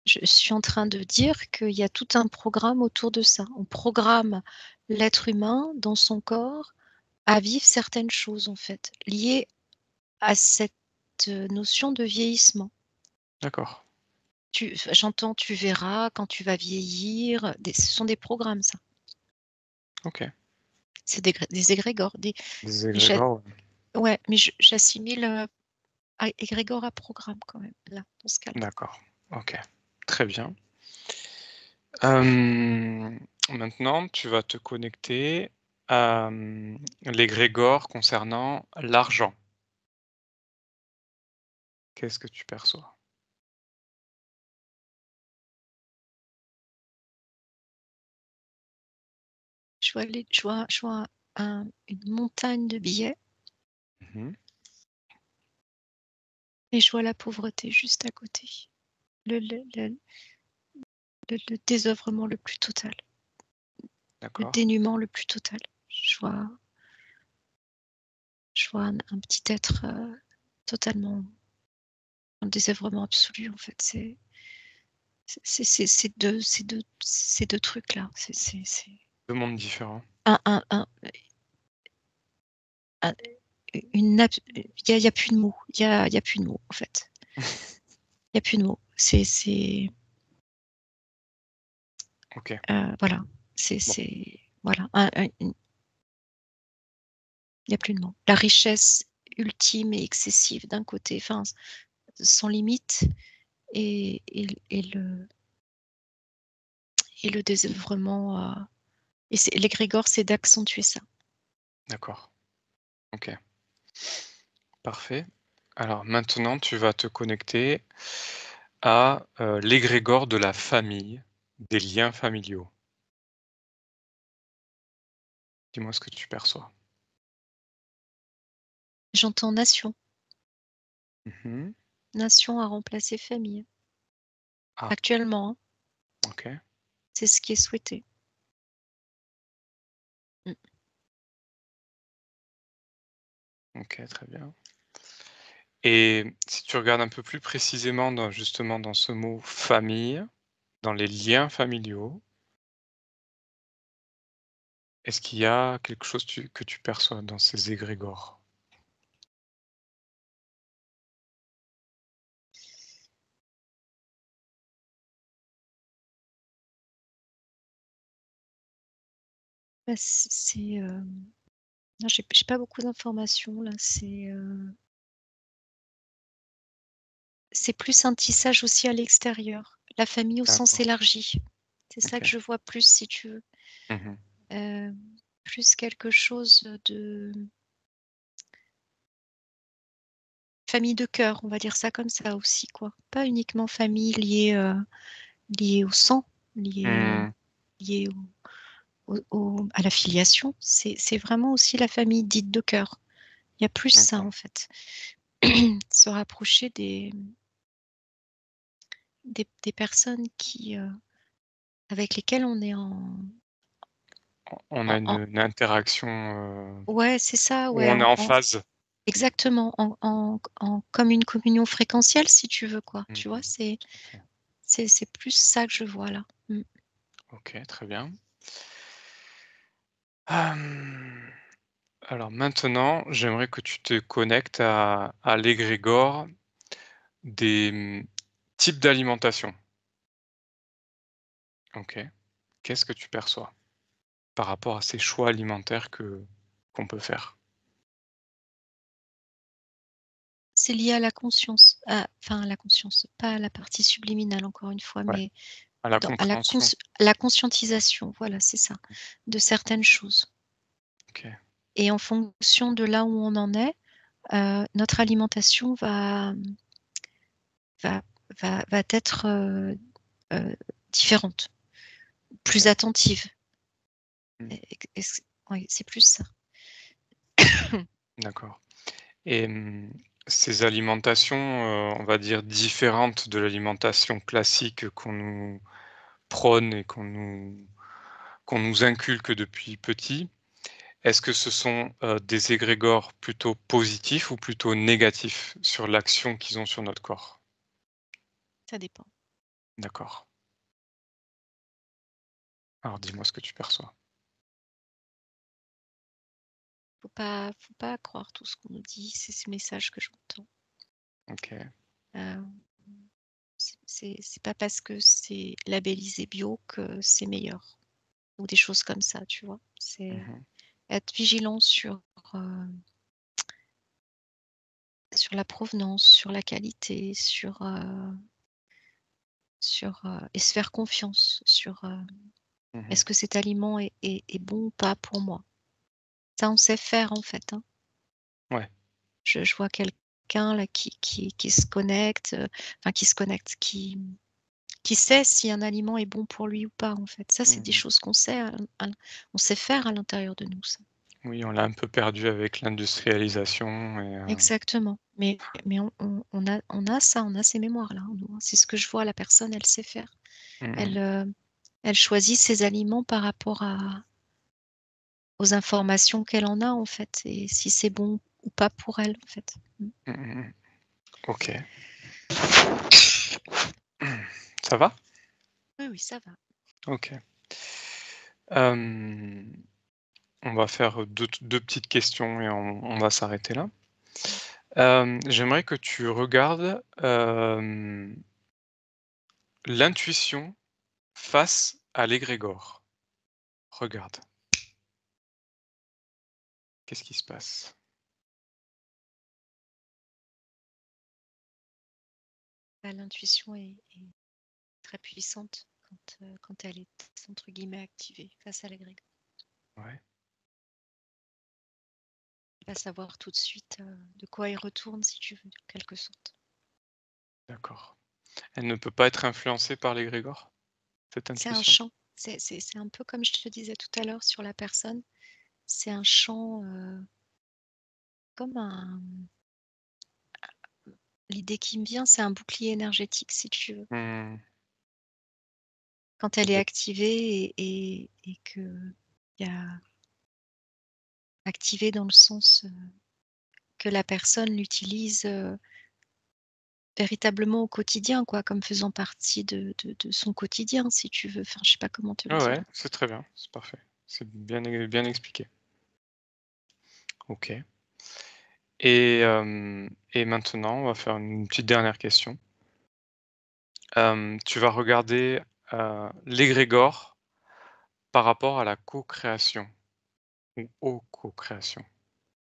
Je suis en train de dire qu'il y a tout un programme autour de ça. On programme l'être humain dans son corps à vivre certaines choses, en fait, liées à cette, notion de vieillissement. D'accord. J'entends: «Tu verras quand tu vas vieillir», ce sont des programmes, ça. OK. C'est des égrégores, Des mais j'a égrégores, ouais. ouais, mais j'assimile, à égrégore à programme quand même, là, dans ce cas-là. D'accord. OK. Très bien. Maintenant, tu vas te connecter à, l'égrégore concernant l'argent. Qu'est-ce que tu perçois? Je vois une montagne de billets Mmh. et je vois la pauvreté juste à côté. Le le désœuvrement le plus total, le D'accord. dénuement le plus total. Je vois un petit être, totalement en désœuvrement absolu, en fait. C'est ces 2 trucs-là. C'est 2 mondes différents. un un une abs il y a plus de mots. Il y a plus de mots, en fait. Il y a plus de mots. OK. Voilà. Bon, Voilà, il y a plus de mots. La richesse ultime et excessive d'un côté, enfin, sans limite et le désœuvrement, et c'est l'égrégore, c'est d'accentuer ça. d'accord. OK. Parfait. Alors maintenant, tu vas te connecter à, l'égrégore de la famille, des liens familiaux. Dis-moi ce que tu perçois? J'entends nation. Mmh. Nation a remplacé famille. Ah, Actuellement, hein, OK. c'est ce qui est souhaité. Mmh. OK, très bien. Et si tu regardes un peu plus précisément dans justement dans ce mot «famille», dans les liens familiaux, est-ce qu'il y a quelque chose que tu perçois dans ces égrégores? Bah, non, j'ai pas beaucoup d'informations là, c'est plus un tissage aussi à l'extérieur. La famille au sens D'accord, élargi. C'est ça que OK. je vois plus, si tu veux. Mmh. Hem, Plus quelque chose de famille de cœur, on va dire ça comme ça aussi, quoi. Pas uniquement famille liée au sang, liée, Mmh. liée à la filiation. C'est vraiment aussi la famille dite de cœur. Il y a plus ça, D'accord. en fait. Se rapprocher des personnes avec lesquelles on est On a en une interaction, ouais, c'est ça, où ouais, on est en phase. exactement, comme une communion fréquentielle, si tu veux, quoi, tu vois? Mmh. OK. C'est plus ça que je vois là. OK, très bien. Hem, alors maintenant, j'aimerais que tu te connectes à l'égrégore des, types d'alimentation. OK. Qu'est-ce que tu perçois par rapport à ces choix alimentaires qu'on peut faire? C'est lié à la conscience, enfin à la conscience, pas à la partie subliminale encore une fois, Ouais, mais à la dans compréhension. la conscientisation, voilà, c'est ça, de certaines choses. OK. Et en fonction de là où on en est, notre alimentation va va être, heu, différente, plus OK. attentive. Mmh. Et oui, c'est plus ça. D'accord. Et ces alimentations, on va dire différentes de l'alimentation classique qu'on nous prône et qu'on nous inculque depuis petit, est-ce que ce sont, des égrégores plutôt positifs ou plutôt négatifs sur l'action qu'ils ont sur notre corps? Ça dépend. D'accord. Alors dis-moi ce que tu perçois. Faut pas croire tout ce qu'on nous dit, c'est ces messages que j'entends. OK. Heu, c'est pas parce que c'est labellisé bio que c'est meilleur ou des choses comme ça, tu vois? C'est Mmh. être vigilant sur la provenance, sur la qualité, et se faire confiance sur, Mmh. est-ce que cet aliment est bon ou pas pour moi? Ça, on sait faire en fait, hein. Ouais. Je vois quelqu'un là qui se connecte, enfin qui se connecte, qui sait si un aliment est bon pour lui ou pas, en fait. Ça, c'est des Mmh. choses qu'on sait on sait faire à l'intérieur de nous, ça. Oui, on l'a un peu perdu avec l'industrialisation et Exactement. Mais on a ça, on a ces mémoires-là, en nous, hein. C'est ce que je vois, la personne, elle sait faire. mmh Elle, mh. elle choisit ses aliments par rapport aux informations qu'elle en a, en fait, et si c'est bon ou pas pour elle, en fait. Mmh mh. OK. Ça va? Oui, oui, ça va. OK. Hem, on va faire deux petites questions et on va s'arrêter là. Mmh. J'aimerais que tu regardes, l'intuition face à l'égrégore. Regarde, qu'est-ce qui se passe? Bah, l'intuition est très puissante quand elle est entre guillemets «activée» face à l'égrégore. Ouais, Elle va savoir tout de suite, de quoi il retourne si tu veux, en quelque sorte. d'accord. Elle ne peut pas être influencée par l'égrégore? Cette C'est un intuition? champ, c'est un peu comme je te disais tout à l'heure sur la personne, c'est un champ, comme l'idée qui me vient, c'est un bouclier énergétique si tu veux. Mmh. Quand elle est D'ac activée et qu'il y a activée dans le sens, que la personne l'utilise, véritablement au quotidien quoi, comme faisant partie de son quotidien si tu veux. Enfin, je sais pas comment te le Ouais, dire. ouais, c'est très bien, c'est parfait. C'est bien expliqué. OK. Et maintenant, on va faire une petite dernière question. Tu vas regarder, l'égrégore par rapport à la co-création ou aux co-créations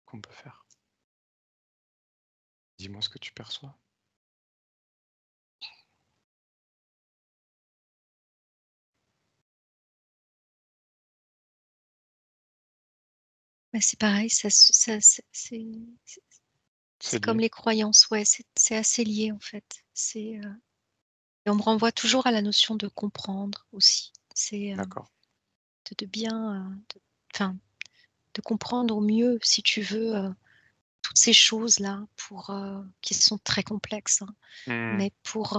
qu'on peut faire. Dis-moi ce que tu perçois. Bah, c'est pareil, ça se ça c'est C'est c'est comme lié? les croyances, ouais, c'est assez lié en fait. Et on me renvoie toujours à la notion de comprendre aussi. C'est, D'accord. de bien, enfin, de comprendre au mieux, si tu veux, toutes ces choses-là qui sont très complexes, hein, Mmh. mais pour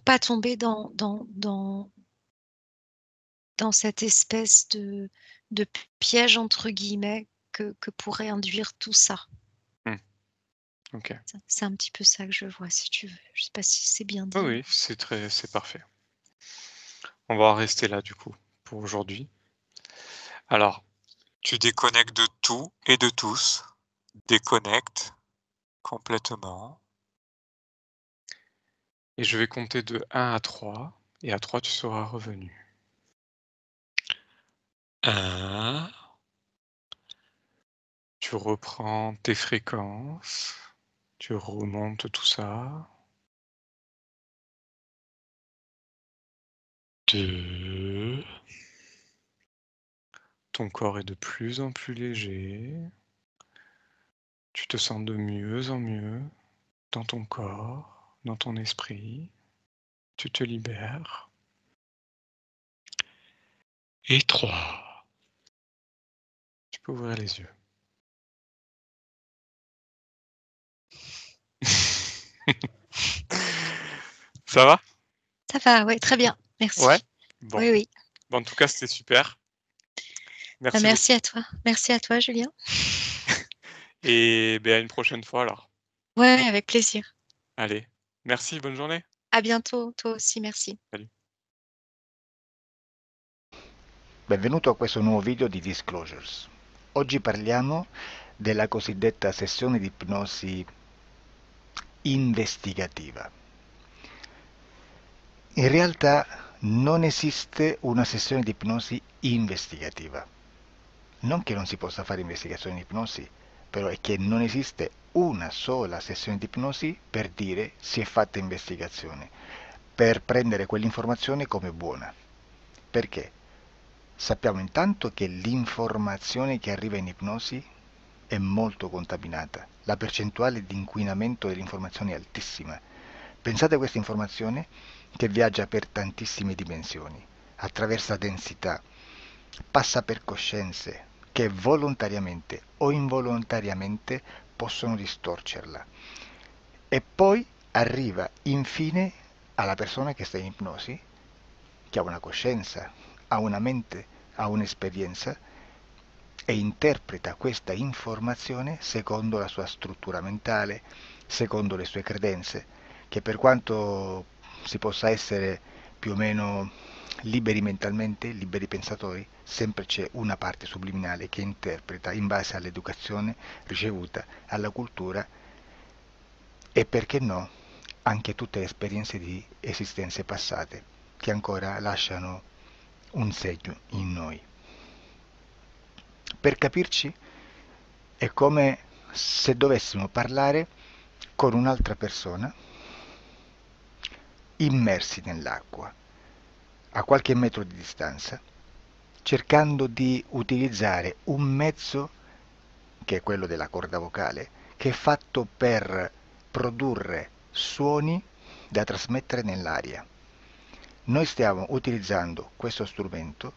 pas tomber dans cette espèce de «piège» entre guillemets que pourrait induire tout ça. Mmh. OK. C'est un petit peu ça que je vois, si tu veux. Je sais pas si c'est bien Oui, dit. oui, c'est parfait. On va en rester là du coup, pour aujourd'hui. Alors, tu déconnectes de tout et de tous. Déconnecte complètement et je vais compter de 1 à 3 et à 3 tu seras revenu. 1, tu reprends tes fréquences, tu remontes tout ça. 2, ton corps est de plus en plus léger. Tu te sens de mieux en mieux dans ton corps, dans ton esprit. Tu te libères. Et 3, tu peux ouvrir les yeux. Ça va? Ça va, ouais, très bien, Ouais? merci. Bon. Oui, oui. Bon, en tout cas, c'était super. Bah, Merci beaucoup merci à toi. Merci à toi, Julien. et beh, à une prochaine fois alors. Ouais, avec plaisir. Allez, merci, bonne journée. À bientôt, toi aussi, merci. Salut. Benvenuto a questo nuovo video di Disclosures. Oggi parliamo della cosiddetta sessione di ipnosi investigativa. In realtà non esiste una sessione di ipnosi investigativa. Non che non si possa fare investigazione di ipnosi, però è che non esiste una sola sessione di ipnosi per dire si è fatta investigazione, per prendere quell'informazione come buona. Perché? Sappiamo intanto che l'informazione che arriva in ipnosi è molto contaminata, la percentuale di inquinamento dell'informazione è altissima. Pensate a questa informazione che viaggia per tantissime dimensioni, attraversa densità, passa per coscienze che volontariamente o involontariamente possono distorcerla e poi arriva infine alla persona che sta in ipnosi, che ha una coscienza, ha una mente, ha un'esperienza e interpreta questa informazione secondo la sua struttura mentale, secondo le sue credenze, che per quanto si possa essere più o meno liberi mentalmente, liberi pensatori, sempre c'è una parte subliminale che interpreta in base all'educazione ricevuta, alla cultura e perché no anche tutte le esperienze di esistenze passate che ancora lasciano un segno in noi. Per capirci, è come se dovessimo parlare con un'altra persona immersi nell'acqua, a qualche metro di distanza, cercando di utilizzare un mezzo, che è quello della corda vocale, che è fatto per produrre suoni da trasmettere nell'aria. Noi stiamo utilizzando questo strumento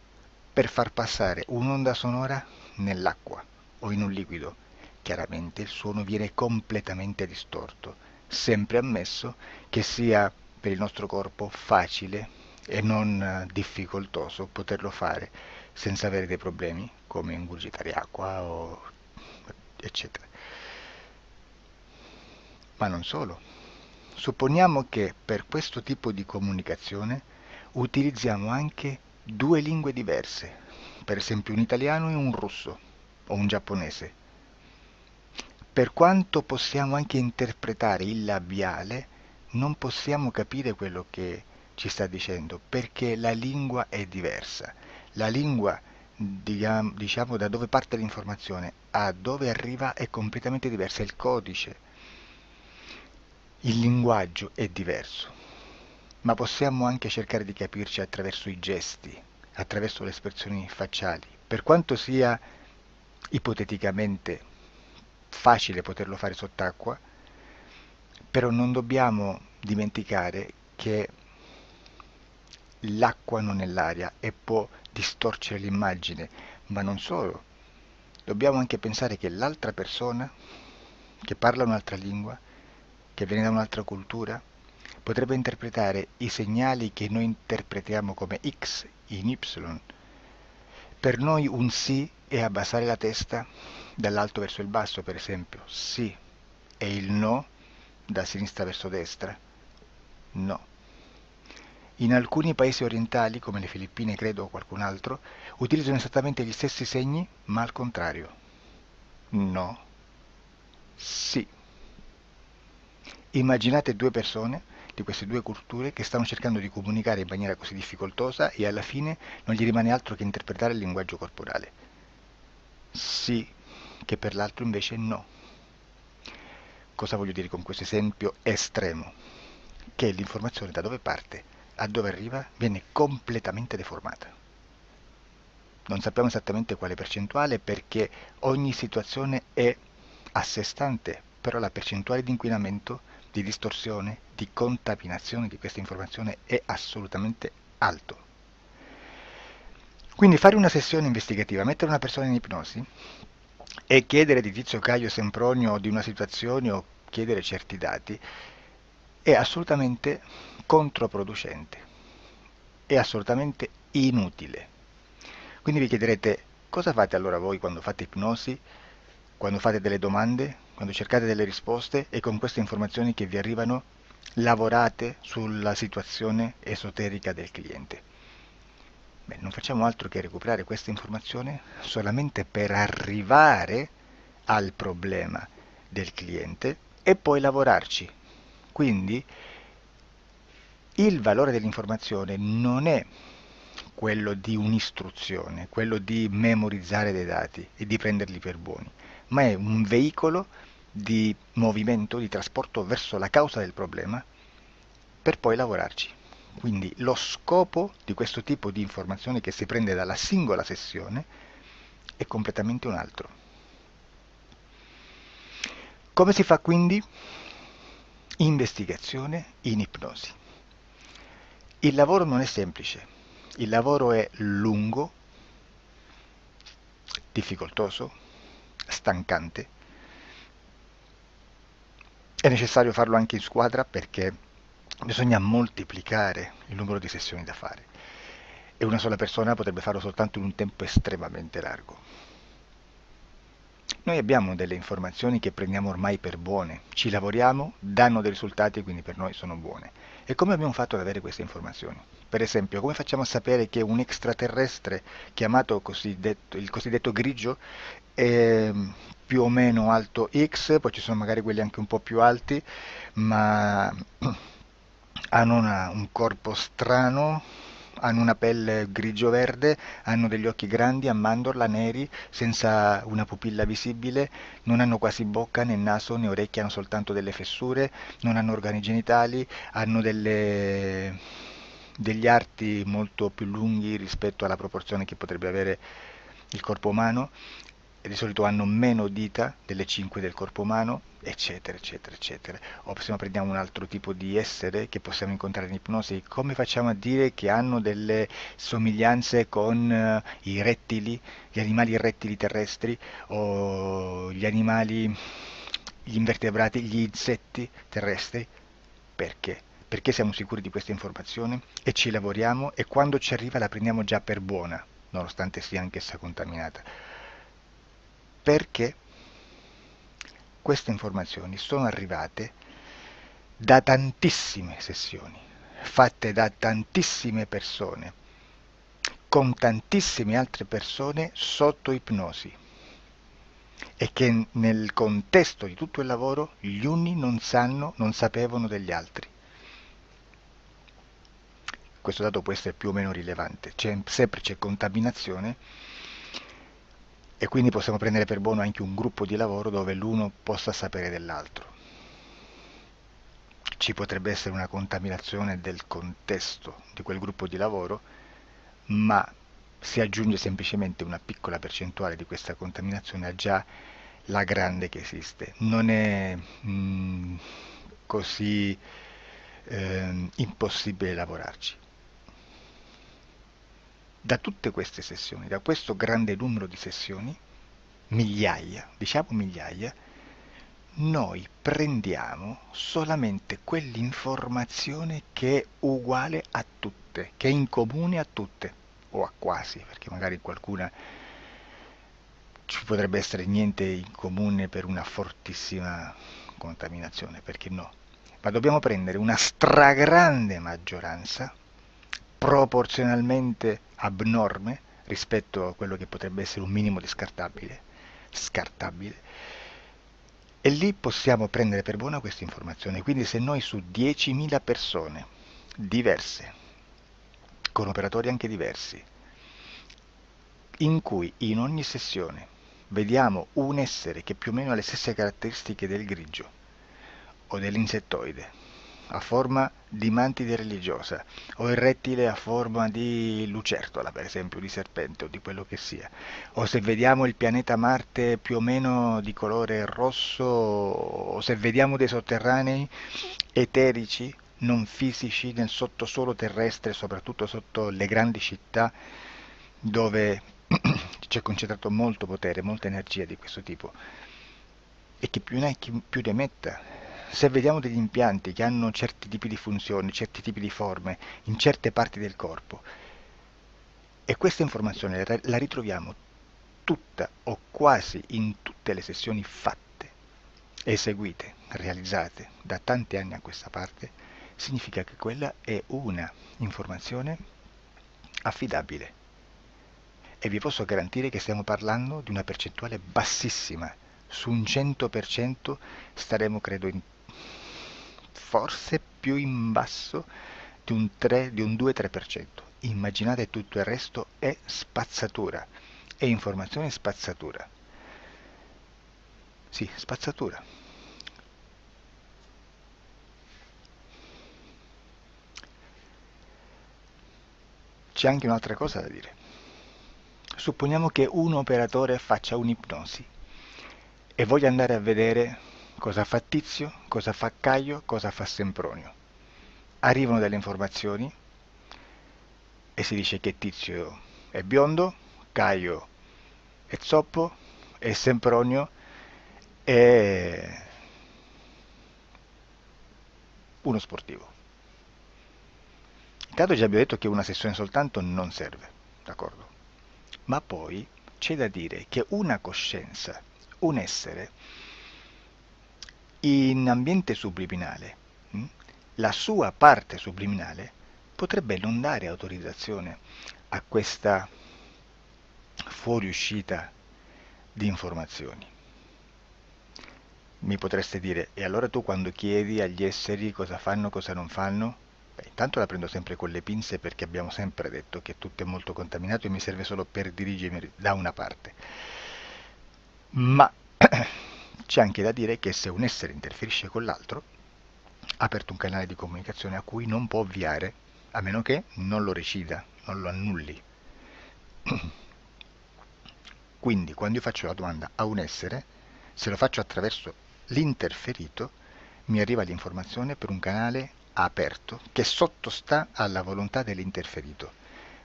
per far passare un'onda sonora nell'acqua o in un liquido. Chiaramente il suono viene completamente distorto, sempre ammesso che sia per il nostro corpo facile e non difficoltoso poterlo fare senza avere dei problemi come ingurgitare acqua o eccetera. Ma non solo. Supponiamo che per questo tipo di comunicazione utilizziamo anche due lingue diverse, per esempio un italiano e un russo o un giapponese. Per quanto possiamo anche interpretare il labiale, non possiamo capire quello che ci sta dicendo, perché la lingua è diversa. La lingua, diciamo, da dove parte l'informazione a dove arriva è completamente diversa, il codice, il linguaggio è diverso, ma possiamo anche cercare di capirci attraverso i gesti, attraverso le espressioni facciali. Per quanto sia ipoteticamente facile poterlo fare sott'acqua, però non dobbiamo dimenticare che l'acqua non è l'aria e può distorcere l'immagine, ma non solo. Dobbiamo anche pensare che l'altra persona, che parla un'altra lingua, che viene da un'altra cultura, potrebbe interpretare i segnali che noi interpretiamo come X in Y. Per noi un sì è abbassare la testa dall'alto verso il basso, per esempio. Sì, e il no da sinistra verso destra? No. In alcuni paesi orientali, come le Filippine credo o qualcun altro, utilizzano esattamente gli stessi segni, ma al contrario. No. Sì. Immaginate due persone di queste due culture che stanno cercando di comunicare in maniera così difficoltosa e alla fine non gli rimane altro che interpretare il linguaggio corporale. Sì, che per l'altro invece no. Cosa voglio dire con questo esempio estremo? Che l'informazione da dove parte a dove arriva viene completamente deformata. Non sappiamo esattamente quale percentuale perché ogni situazione è a sé stante, però la percentuale di inquinamento, di distorsione, di contaminazione di questa informazione è assolutamente alto. Quindi fare una sessione investigativa, mettere una persona in ipnosi e chiedere di Tizio Caio Sempronio di una situazione o chiedere certi dati è assolutamente controproducente, è assolutamente inutile. Quindi vi chiederete cosa fate allora voi quando fate ipnosi, quando fate delle domande, quando cercate delle risposte e con queste informazioni che vi arrivano lavorate sulla situazione esoterica del cliente. Beh, non facciamo altro che recuperare questa informazione solamente per arrivare al problema del cliente e poi lavorarci. Quindi il valore dell'informazione non è quello di un'istruzione, quello di memorizzare dei dati e di prenderli per buoni, ma è un veicolo di movimento, di trasporto verso la causa del problema per poi lavorarci. Quindi lo scopo di questo tipo di informazione che si prende dalla singola sessione è completamente un altro. Come si fa quindi? Investigazione in ipnosi. Il lavoro non è semplice, il lavoro è lungo, difficoltoso, stancante. È necessario farlo anche in squadra perché bisogna moltiplicare il numero di sessioni da fare e una sola persona potrebbe farlo soltanto in un tempo estremamente largo. Noi abbiamo delle informazioni che prendiamo ormai per buone, ci lavoriamo, danno dei risultati e quindi per noi sono buone. E come abbiamo fatto ad avere queste informazioni? Per esempio, come facciamo a sapere che un extraterrestre chiamato il cosiddetto grigio è più o meno alto X, poi ci sono magari quelli anche un po' più alti, ma hanno un corpo strano, hanno una pelle grigio-verde, hanno degli occhi grandi a mandorla, neri, senza una pupilla visibile, non hanno quasi bocca né naso né orecchie, hanno soltanto delle fessure, non hanno organi genitali, hanno degli arti molto più lunghi rispetto alla proporzione che potrebbe avere il corpo umano e di solito hanno meno dita delle 5 del corpo umano, eccetera, eccetera, eccetera. O se no prendiamo un altro tipo di essere che possiamo incontrare in ipnosi, come facciamo a dire che hanno delle somiglianze con i rettili, gli animali rettili terrestri o gli invertebrati, gli insetti terrestri? Perché? Perché siamo sicuri di questa informazione e ci lavoriamo e quando ci arriva la prendiamo già per buona, nonostante sia anch'essa contaminata. Perché queste informazioni sono arrivate da tantissime sessioni, fatte da tantissime persone, con tantissime altre persone sotto ipnosi e che nel contesto di tutto il lavoro gli uni non sapevano degli altri. Questo dato può essere più o meno rilevante, sempre c'è contaminazione e quindi possiamo prendere per buono anche un gruppo di lavoro dove l'uno possa sapere dell'altro. Ci potrebbe essere una contaminazione del contesto di quel gruppo di lavoro, ma si aggiunge semplicemente una piccola percentuale di questa contaminazione a già la grande che esiste. Non è così impossibile lavorarci. Da tutte queste sessioni, da questo grande numero di sessioni, migliaia, diciamo migliaia, noi prendiamo solamente quell'informazione che è uguale a tutte, che è in comune a tutte, o a quasi, perché magari qualcuna ci potrebbe essere niente in comune per una fortissima contaminazione, perché no? Ma dobbiamo prendere una stragrande maggioranza, proporzionalmente abnorme rispetto a quello che potrebbe essere un minimo di scartabile, e lì possiamo prendere per buona questa informazione. Quindi se noi su 10.000 persone diverse, con operatori anche diversi, in cui in ogni sessione vediamo un essere che più o meno ha le stesse caratteristiche del grigio o dell'insettoide, a forma di mantide religiosa, o il rettile a forma di lucertola, per esempio, di serpente o di quello che sia, o se vediamo il pianeta Marte più o meno di colore rosso, o se vediamo dei sotterranei eterici, non fisici, nel sottosuolo terrestre, soprattutto sotto le grandi città, dove c'è concentrato molto potere, molta energia di questo tipo, e che più ne hai più ne metta. Se vediamo degli impianti che hanno certi tipi di funzioni, certi tipi di forme in certe parti del corpo, e questa informazione la ritroviamo tutta o quasi in tutte le sessioni fatte, eseguite, realizzate da tanti anni a questa parte, significa che quella è una informazione affidabile. E vi posso garantire che stiamo parlando di una percentuale bassissima. Su un 100% staremo, credo, forse più in basso di un 2-3%. Immaginate, tutto il resto è spazzatura, è informazione spazzatura. Sì, spazzatura. C'è anche un'altra cosa da dire. Supponiamo che un operatore faccia un'ipnosi e voglia andare a vedere cosa fa Tizio, cosa fa Caio, cosa fa Sempronio. Arrivano delle informazioni e si dice che Tizio è biondo, Caio è zoppo e Sempronio è uno sportivo. Intanto già abbiamo detto che una sessione soltanto non serve, d'accordo? Ma poi c'è da dire che una coscienza, un essere, in ambiente subliminale, la sua parte subliminale potrebbe non dare autorizzazione a questa fuoriuscita di informazioni. Mi potreste dire, e allora tu quando chiedi agli esseri cosa fanno, cosa non fanno? Beh, intanto la prendo sempre con le pinze, perché abbiamo sempre detto che tutto è molto contaminato e mi serve solo per dirigermi da una parte. Ma c'è anche da dire che se un essere interferisce con l'altro, ha aperto un canale di comunicazione a cui non può ovviare, a meno che non lo recida, non lo annulli. Quindi quando io faccio la domanda a un essere, se lo faccio attraverso l'interferito, mi arriva l'informazione per un canale aperto che sottostà alla volontà dell'interferito.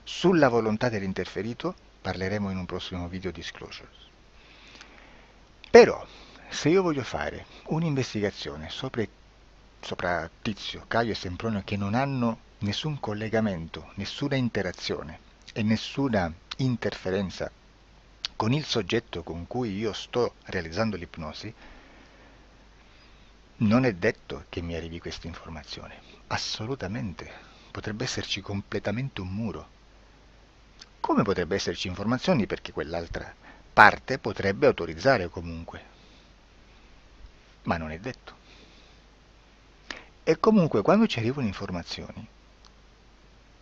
Sulla volontà dell'interferito parleremo in un prossimo video disclosures. Però, se io voglio fare un'investigazione sopra Tizio, Caio e Sempronio, che non hanno nessun collegamento, nessuna interazione e nessuna interferenza con il soggetto con cui io sto realizzando l'ipnosi, non è detto che mi arrivi questa informazione. Assolutamente. Potrebbe esserci completamente un muro. Come potrebbe esserci informazioni, perché quell'altra parte potrebbe autorizzare comunque. Ma non è detto. E comunque quando ci arrivano informazioni,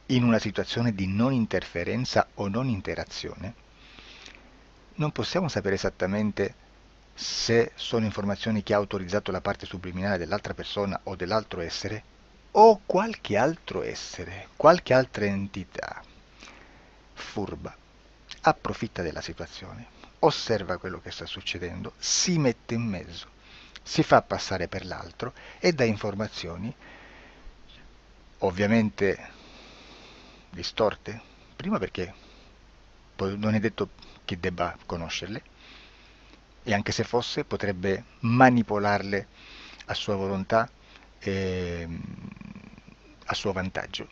in una situazione di non interferenza o non interazione, non possiamo sapere esattamente se sono informazioni che ha autorizzato la parte subliminale dell'altra persona o dell'altro essere, o qualche altro essere, qualche altra entità furba approfitta della situazione, osserva quello che sta succedendo, si mette in mezzo, si fa passare per l'altro e dà informazioni ovviamente distorte, prima perché poi non è detto che debba conoscerle, e anche se fosse potrebbe manipolarle a sua volontà e a suo vantaggio.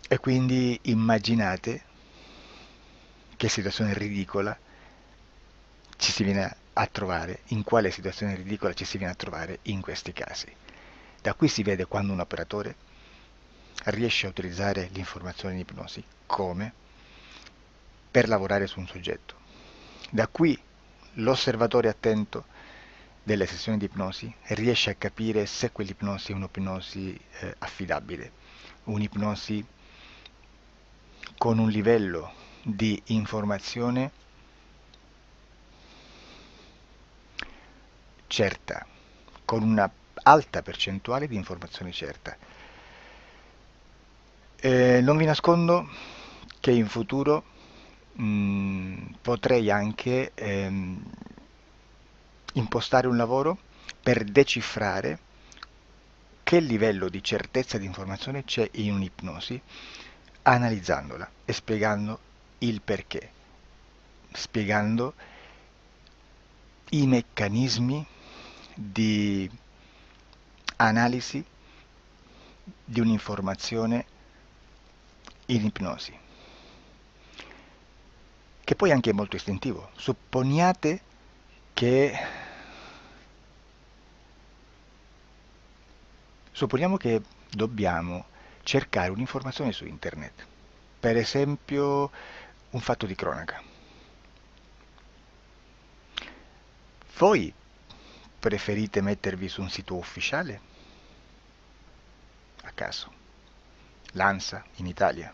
E quindi immaginate che situazione ridicola ci si viene a trovare, in quale situazione ridicola ci si viene a trovare in questi casi. Da qui si vede quando un operatore riesce a utilizzare l'informazione in ipnosi come per lavorare su un soggetto. Da qui l'osservatore attento delle sessioni di ipnosi riesce a capire se quell'ipnosi è un'ipnosi affidabile, un'ipnosi con un livello di informazione certa, con una alta percentuale di informazione certa. Non vi nascondo che in futuro potrei anche impostare un lavoro per decifrare che livello di certezza di informazione c'è in un'ipnosi, analizzandola e spiegando il perché, spiegando i meccanismi di analisi di un'informazione in ipnosi, che poi anche è molto istintivo. Supponiamo che dobbiamo cercare un'informazione su internet, per esempio un fatto di cronaca. Voi preferite mettervi su un sito ufficiale? A caso. L'ANSA in Italia,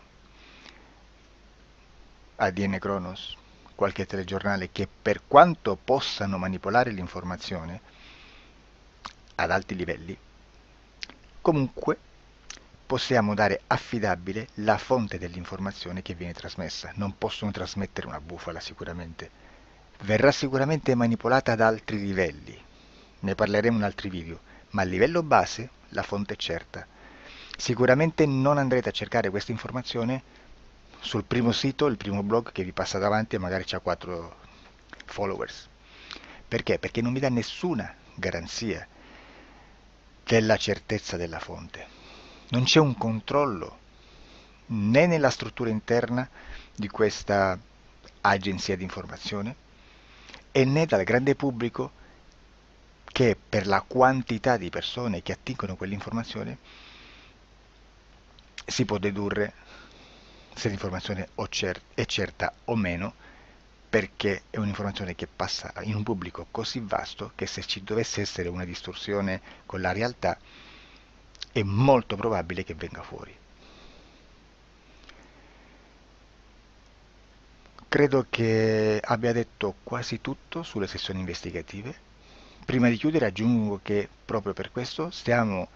ADN Kronos, qualche telegiornale che per quanto possano manipolare l'informazione ad alti livelli, comunque possiamo dare affidabile la fonte dell'informazione che viene trasmessa. Non possono trasmettere una bufala sicuramente. Verrà sicuramente manipolata ad altri livelli. Ne parleremo in altri video, ma a livello base la fonte è certa. Sicuramente non andrete a cercare questa informazione sul primo sito, il primo blog che vi passa davanti e magari ha 4 followers. Perché? Perché non vi dà nessuna garanzia della certezza della fonte. Non c'è un controllo né nella struttura interna di questa agenzia di informazione e né dal grande pubblico che per la quantità di persone che attingono quell'informazione si può dedurre se l'informazione è certa o meno, perché è un'informazione che passa in un pubblico così vasto che se ci dovesse essere una distorsione con la realtà è molto probabile che venga fuori. Credo che abbia detto quasi tutto sulle sessioni investigative. Prima di chiudere aggiungo che proprio per questo stiamo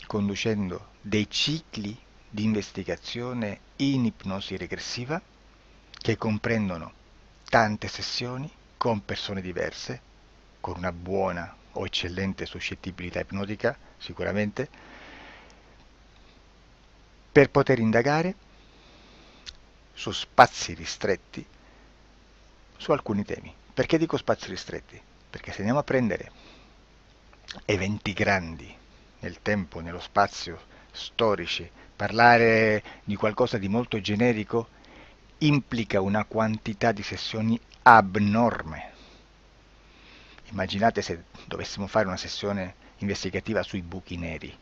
conducendo dei cicli di investigazione in ipnosi regressiva che comprendono tante sessioni con persone diverse, con una buona o eccellente suscettibilità ipnotica sicuramente, per poter indagare su spazi ristretti su alcuni temi. Perché dico spazi ristretti? Perché se andiamo a prendere eventi grandi nel tempo, nello spazio, storici, parlare di qualcosa di molto generico implica una quantità di sessioni abnorme. Immaginate se dovessimo fare una sessione investigativa sui buchi neri,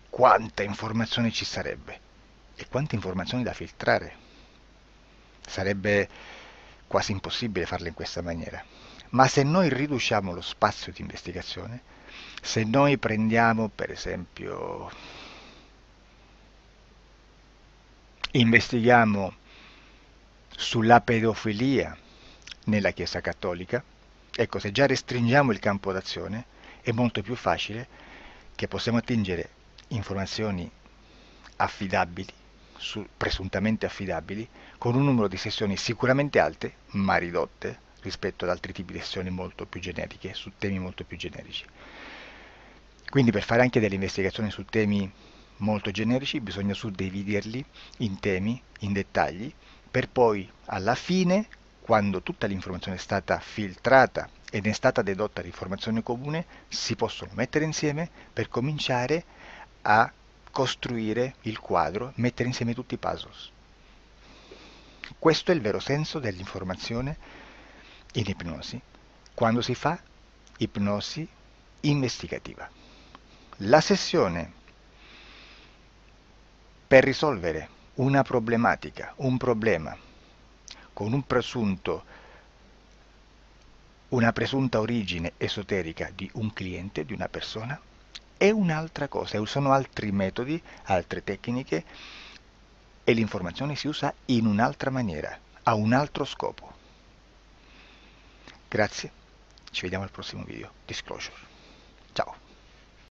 quanta informazione ci sarebbe e quante informazioni da filtrare. Sarebbe quasi impossibile farlo in questa maniera. Ma se noi riduciamo lo spazio di investigazione, se noi prendiamo per esempio, investighiamo sulla pedofilia nella Chiesa Cattolica, ecco, se già restringiamo il campo d'azione è molto più facile che possiamo attingere informazioni affidabili, presuntamente affidabili, con un numero di sessioni sicuramente alte, ma ridotte rispetto ad altri tipi di sessioni molto più generiche, su temi molto più generici. Quindi per fare anche delle investigazioni su temi molto generici bisogna suddividerli in temi, in dettagli, per poi alla fine, quando tutta l'informazione è stata filtrata ed è stata dedotta l'informazione comune, si possono mettere insieme per cominciare a costruire il quadro, mettere insieme tutti i puzzles. Questo è il vero senso dell'informazione in ipnosi quando si fa ipnosi investigativa. La sessione per risolvere una problematica, un problema, con una presunta origine esoterica di un cliente, di una persona, è un'altra cosa, sono altri metodi, altre tecniche e l'informazione si usa in un'altra maniera, ha un altro scopo. Grazie, ci vediamo al prossimo video. Disclosure. Ciao.